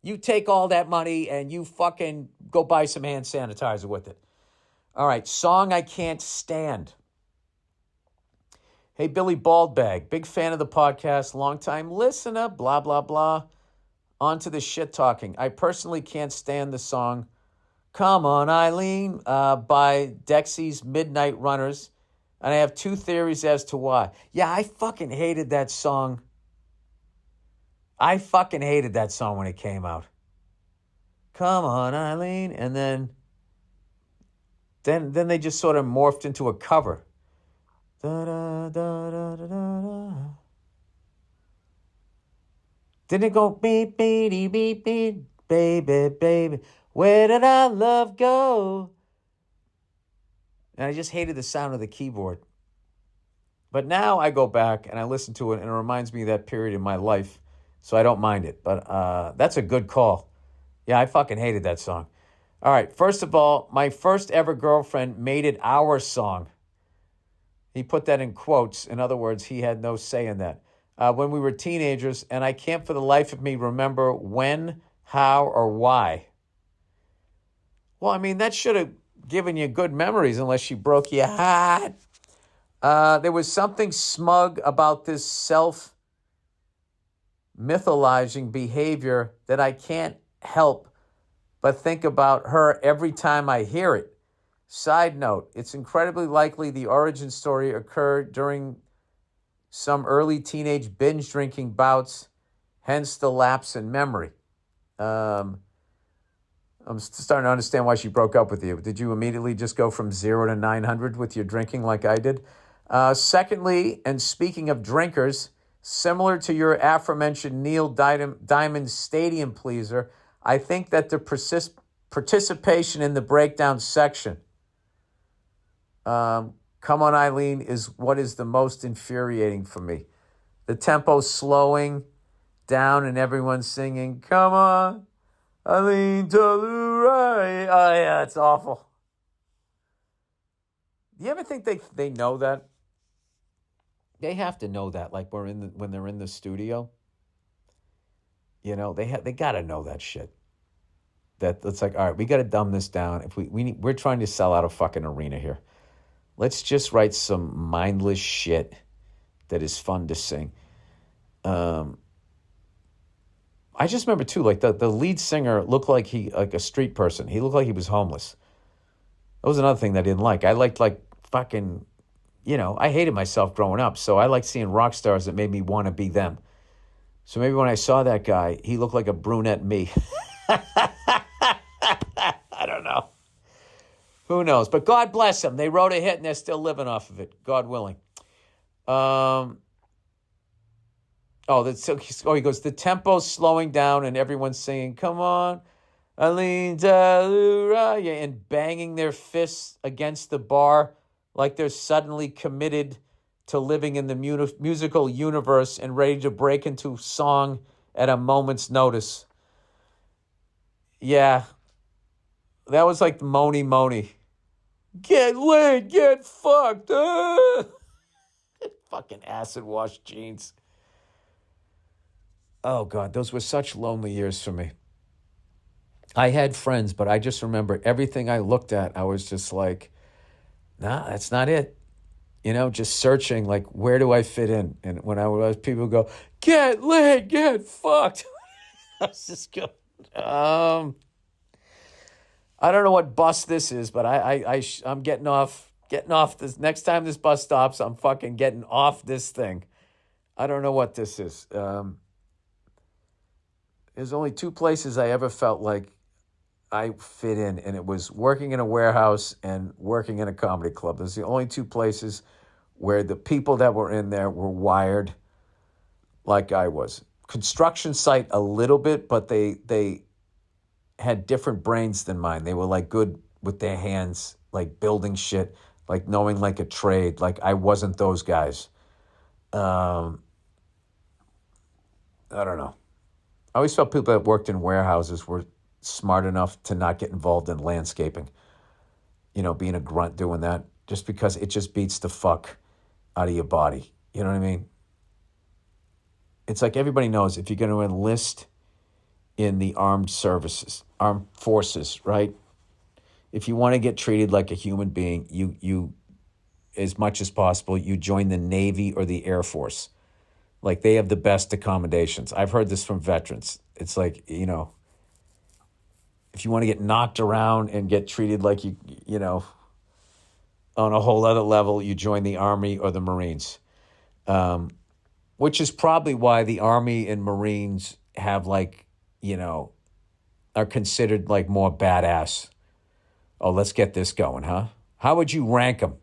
You take all that money and you fucking go buy some hand sanitizer with it. All right, song I can't stand. Hey, Billy Baldbag, big fan of the podcast, long-time listener, blah, blah, blah. On to the shit talking. I personally can't stand the song Come On, Eileen by Dexy's Midnight Runners. And I have two theories as to why. Yeah, I fucking hated that song. I fucking hated that song when it came out. Come on, Eileen. And then they just sort of morphed into a cover. Da, da, da, da, da, da. Didn't it go beep, beep, beep, beep, baby, baby, where did our love go? And I just hated the sound of the keyboard. But now I go back and I listen to it and it reminds me of that period in my life. So I don't mind it. But that's a good call. Yeah, I fucking hated that song. All right, first of all, my first ever girlfriend made it our song. He put that in quotes. In other words, he had no say in that. When we were teenagers, and I can't for the life of me remember when, how, or why. Well, I mean, that should have given you good memories unless she broke your heart. There was something smug about this self-mythologizing behavior that I can't help but think about her every time I hear it. Side note, it's incredibly likely the origin story occurred during some early teenage binge drinking bouts, hence the lapse in memory. I'm starting to understand why she broke up with you. Did you immediately just go from 0 to 900 with your drinking like I did? Secondly, and speaking of drinkers, similar to your aforementioned Neil Diamond stadium pleaser, I think that the participation in the breakdown section, Come On Eileen, is what is the most infuriating for me. The tempo slowing down and everyone singing, come on, Eileen, to the right. Oh, yeah, it's awful. Do you ever think they know that? They have to know that, like when they're in the studio. You know, they got to know that shit. That it's like, all right, we got to dumb this down. If we're trying to sell out a fucking arena here. Let's just write some mindless shit that is fun to sing. I just remember too, like the lead singer looked like a street person. He looked like he was homeless. That was another thing that I didn't like. I liked like fucking, I hated myself growing up. So I liked seeing rock stars that made me want to be them. So maybe when I saw that guy, he looked like a brunette me. I don't know. Who knows? But God bless them. They wrote a hit and they're still living off of it. God willing. He goes, the tempo's slowing down and everyone's singing, come on, Eileen, and banging their fists against the bar like they're suddenly committed to living in the musical universe and ready to break into song at a moment's notice. Yeah, that was like the Moni. Get laid, get fucked. Fucking acid wash jeans. Oh, God, those were such lonely years for me. I had friends, but I just remember everything I looked at, I was just like, nah, that's not it. Just searching, like, where do I fit in? And when people go, get laid, get fucked. I was just going, I don't know what bus this is, but I'm getting off this. Next time this bus stops, I'm fucking getting off this thing. I don't know what this is. There's only two places I ever felt like I fit in, and it was working in a warehouse and working in a comedy club. Those are the only two places where the people that were in there were wired like I was. Construction site a little bit, but they had different brains than mine. They were like good with their hands, like building shit, like knowing like a trade. Like I wasn't those guys. I don't know. I always felt people that worked in warehouses were smart enough to not get involved in landscaping. Being a grunt doing that, just because it just beats the fuck out of your body. You know what I mean? It's like everybody knows if you're going to enlist in the armed forces, right? If you want to get treated like a human being, you as much as possible, you join the Navy or the Air Force. Like, they have the best accommodations. I've heard this from veterans. It's like, if you want to get knocked around and get treated like on a whole other level, you join the Army or the Marines, which is probably why the Army and Marines have like, are considered like more badass. Oh, let's get this going, huh? How would you rank them?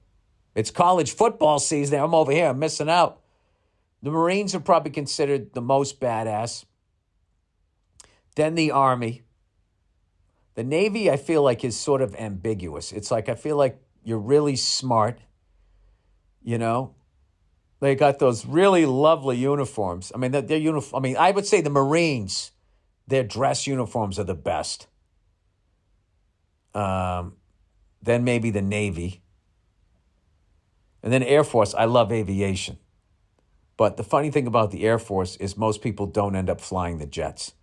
It's college football season. I'm over here. I'm missing out. The Marines are probably considered the most badass. Then the Army. The Navy, I feel like, is sort of ambiguous. It's like, I feel like you're really smart. They got those really lovely uniforms. I mean, their uniform. I mean, I would say the Marines, their dress uniforms are the best. Then maybe the Navy. And then Air Force. I love aviation. But the funny thing about the Air Force is most people don't end up flying the jets.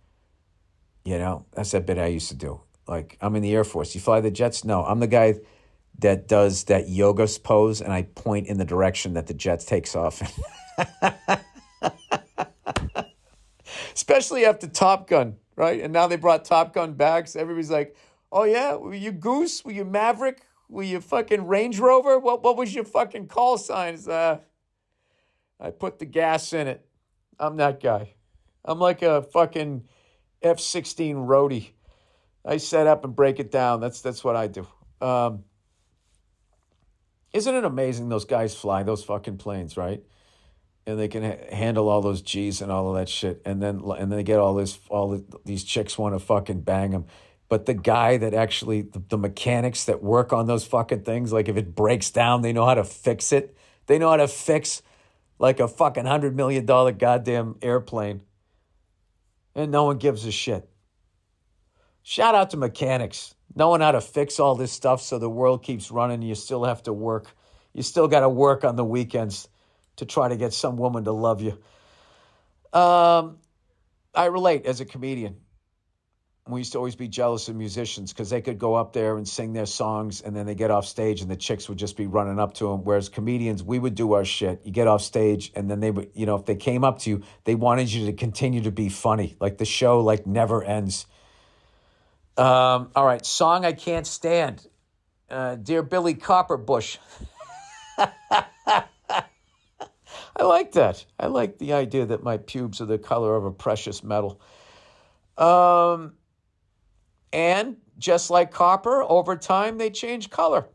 That's that bit I used to do. Like, I'm in the Air Force. You fly the jets? No, I'm the guy that does that yoga pose, and I point in the direction that the jet takes off. Especially after Top Gun, right? And now they brought Top Gun back. So everybody's like, oh, yeah? Were you Goose? Were you Maverick? Were you fucking Range Rover? What was your fucking call signs? I put the gas in it. I'm that guy. I'm like a fucking F-16 roadie. I set up and break it down. That's what I do. Isn't it amazing those guys fly those fucking planes, right? And they can handle all those G's and all of that shit. And then they get these chicks want to fucking bang them. But the guy that actually, the mechanics that work on those fucking things, like if it breaks down, they know how to fix it. They know how to fix like a fucking $100 million goddamn airplane. And no one gives a shit. Shout out to mechanics. Knowing how to fix all this stuff so the world keeps running. You still have to work. You still got to work on the weekends to try to get some woman to love you. I relate as a comedian. We used to always be jealous of musicians because they could go up there and sing their songs and then they get off stage and the chicks would just be running up to them. Whereas comedians, we would do our shit. You get off stage and then they would, if they came up to you, they wanted you to continue to be funny. Like the show never ends. All right, song I can't stand. Dear Billy Copperbush. I like that. I like the idea that my pubes are the color of a precious metal. And just like copper, over time they change color.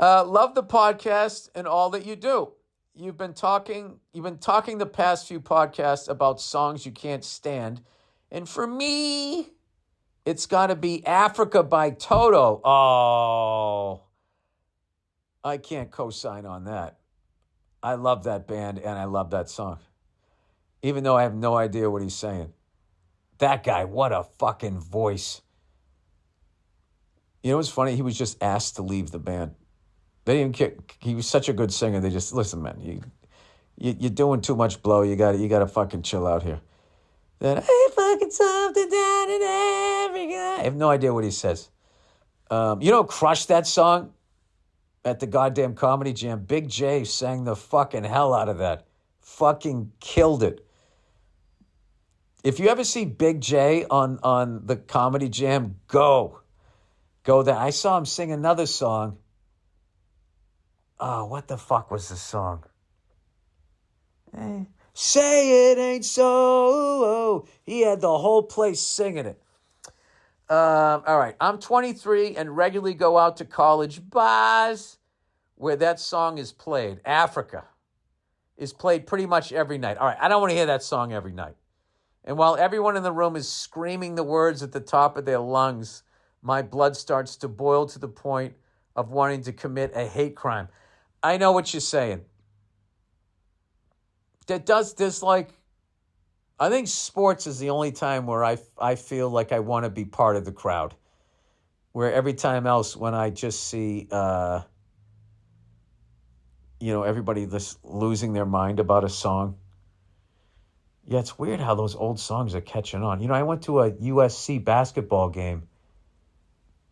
Love the podcast and all that you do. You've been talking the past few podcasts about songs you can't stand. And for me, it's got to be Africa by Toto. Oh, I can't co-sign on that. I love that band and I love that song. Even though I have no idea what he's saying. That guy, what a fucking voice. You know what's funny? He was just asked to leave the band. They didn't care. He was such a good singer. They just, listen, man, you're doing too much blow. You got to fucking chill out here. Then, hey, fucking something down in Africa. I have no idea what he says. Crush that song at the goddamn Comedy Jam. Big J sang the fucking hell out of that. Fucking killed it. If you ever see Big J on the Comedy Jam, go there. I saw him sing another song. Oh, what the fuck was the song? Hey, say it ain't so. He had the whole place singing it. All right. I'm 23 and regularly go out to college bars where that song is played. Africa is played pretty much every night. All right. I don't want to hear that song every night. And while everyone in the room is screaming the words at the top of their lungs, my blood starts to boil to the point of wanting to commit a hate crime. I know what you're saying. I think sports is the only time where I feel like I want to be part of the crowd. Where every time else when I just see, everybody just losing their mind about a song. Yeah, it's weird how those old songs are catching on. I went to a USC basketball game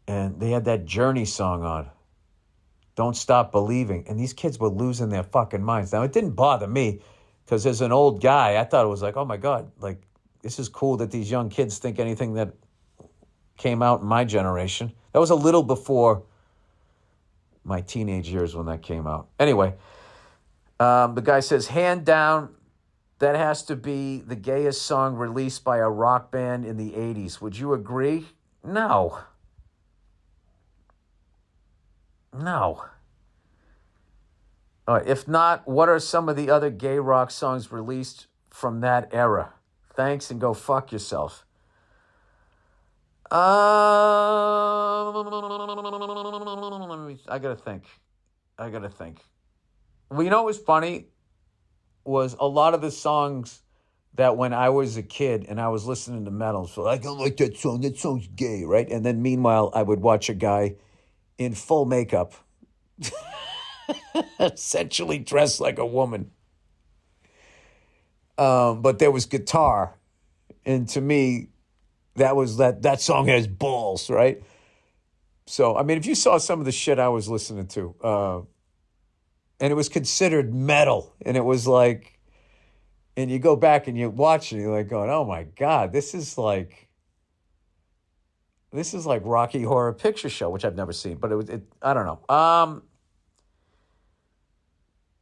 and they had that Journey song on. Don't Stop Believing. And these kids were losing their fucking minds. Now, it didn't bother me because as an old guy, I thought it was like, oh my God, like, this is cool that these young kids think anything that came out in my generation. That was a little before my teenage years when that came out. Anyway, the guy says, hand down, that has to be the gayest song released by a rock band in the 80s. Would you agree? No. No. All right, if not, what are some of the other gay rock songs released from that era? Thanks and go fuck yourself. I gotta think. Well, you know what was funny? Was a lot of the songs that when I was a kid and I was listening to metal, so I don't like that song's gay, right? And then meanwhile, I would watch a guy in full makeup, essentially dressed like a woman. But there was guitar. And to me, that song has balls, right? So, I mean, if you saw some of the shit I was listening to, and it was considered metal, and it was like, and you go back and you watch it, and you're like going, oh my God, this is like Rocky Horror Picture Show, which I've never seen, but I don't know.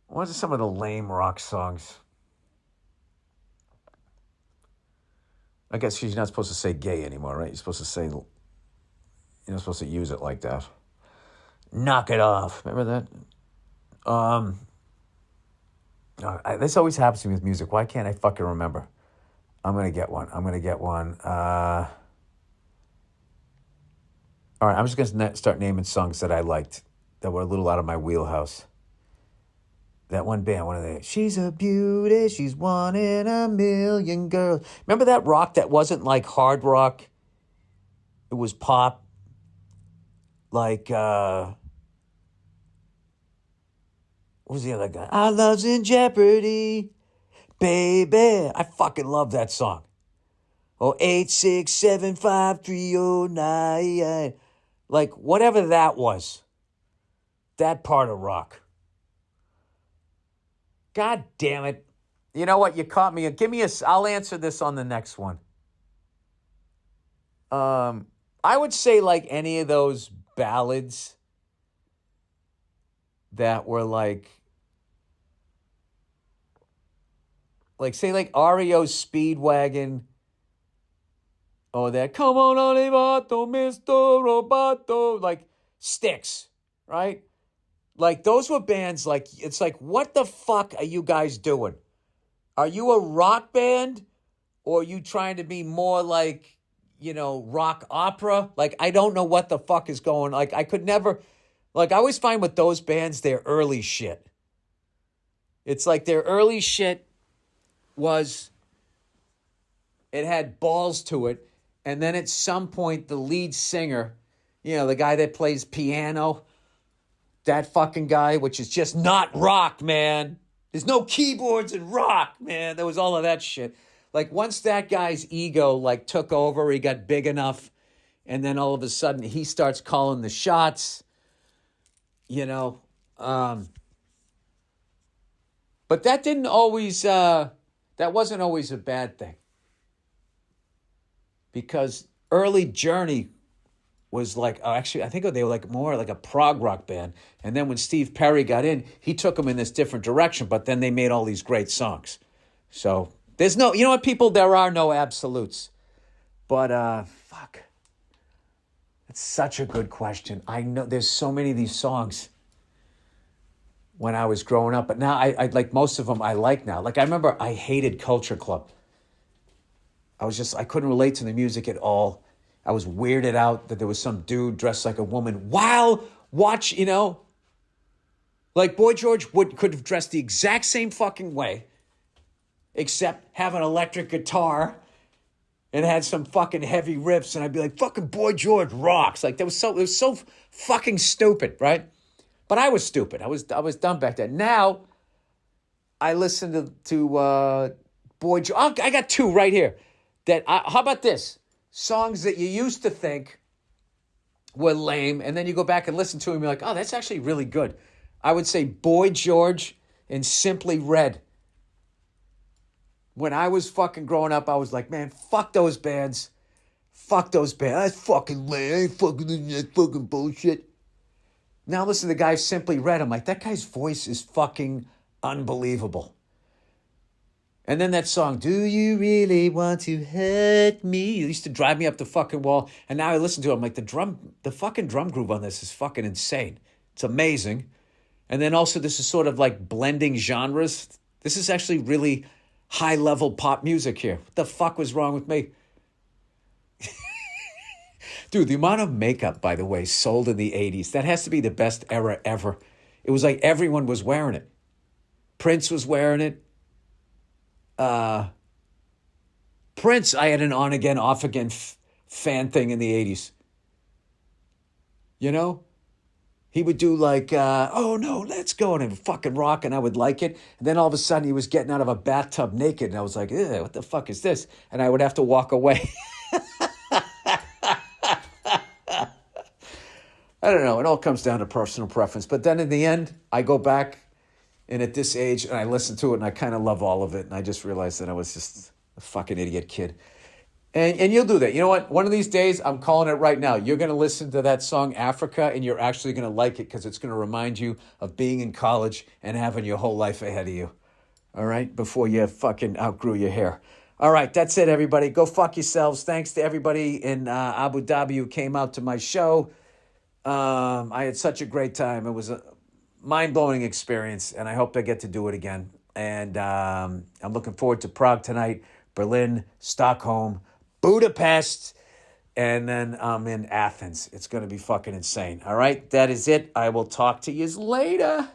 What are some of the lame rock songs? I guess you're not supposed to say gay anymore, right? You're supposed to use it like that. Knock It Off. Remember that? This always happens to me with music. Why can't I fucking remember? I'm going to get one. All right, I'm just going to start naming songs that I liked that were a little out of my wheelhouse. That one band, one of the, she's a beauty, she's one in a million girls. Remember that rock that wasn't like hard rock? It was pop. Like, what was the other guy? Our love's in jeopardy, baby. I fucking love that song. 8675309. Like, whatever that was. That part of rock. God damn it. You know what? You caught me. I'll answer this on the next one. I would say like any of those ballads that were like say like REO's Speedwagon, or that Come On Arrivato, Mr. Roboto, like Styx, right? Like, those were bands, like, it's like, what the fuck are you guys doing? Are you a rock band? Or are you trying to be more like, rock opera? Like, I don't know what the fuck is going on. Like, I could never, like, I always find with those bands, their early shit. It's like their early shit it had balls to it. And then at some point, the lead singer, the guy that plays piano, that fucking guy, which is just not rock, man. There's no keyboards in rock, man. There was all of that shit. Like, once that guy's ego, like, took over, he got big enough, and then all of a sudden he starts calling the shots, But that didn't always, that wasn't always a bad thing. Because early Journey was like, actually, I think they were like more like a prog rock band. And then when Steve Perry got in, he took them in this different direction, but then they made all these great songs. So there's no, you know what, people, there are no absolutes. But, fuck. It's such a good question. I know there's so many of these songs when I was growing up, but now I like most of them I like now. Like, I remember I hated Culture Club. I couldn't relate to the music at all. I was weirded out that there was some dude dressed like a woman. Like Boy George could have dressed the exact same fucking way, except have an electric guitar and had some fucking heavy riffs, and I'd be like, fucking Boy George rocks. Like, it was so fucking stupid, right? But I was stupid. I was dumb back then. Now, I listen to Boy George. I got two right here. How about this? Songs that you used to think were lame, and then you go back and listen to them, you're like, oh, that's actually really good. I would say Boy George and Simply Red. When I was fucking growing up, I was like, man, fuck those bands. Fuck those bands. That's fucking lame. I ain't fucking listening to that fucking bullshit. Now listen to the guy Simply Red. I'm like, that guy's voice is fucking unbelievable. And then that song, Do You Really Want to Hurt Me? It used to drive me up the fucking wall. And now I listen to it, I'm like, the fucking drum groove on this is fucking insane. It's amazing. And then also this is sort of like blending genres. This is actually really high-level pop music here. What the fuck was wrong with me? Dude, the amount of makeup, by the way, sold in the 80s, that has to be the best era ever. It was like everyone was wearing it. Prince was wearing it. Prince, I had an on-again, off-again fan thing in the 80s. You know? He would do like, oh no, let's go, and fucking rock, and I would like it. And then all of a sudden he was getting out of a bathtub naked, and I was like, ew, what the fuck is this? And I would have to walk away. I don't know. It all comes down to personal preference. But then in the end, I go back, and at this age, and I listen to it, and I kind of love all of it. And I just realized that I was just a fucking idiot kid. And you'll do that. You know what? One of these days, I'm calling it right now. You're going to listen to that song, Africa, and you're actually going to like it because it's going to remind you of being in college and having your whole life ahead of you. All right? Before you fucking outgrew your hair. All right, that's it, everybody. Go fuck yourselves. Thanks to everybody in Abu Dhabi who came out to my show. I had such a great time. It was a mind-blowing experience, and I hope I get to do it again. And I'm looking forward to Prague tonight, Berlin, Stockholm, Budapest, and then I'm in Athens. It's going to be fucking insane. All right, that is it. I will talk to you later.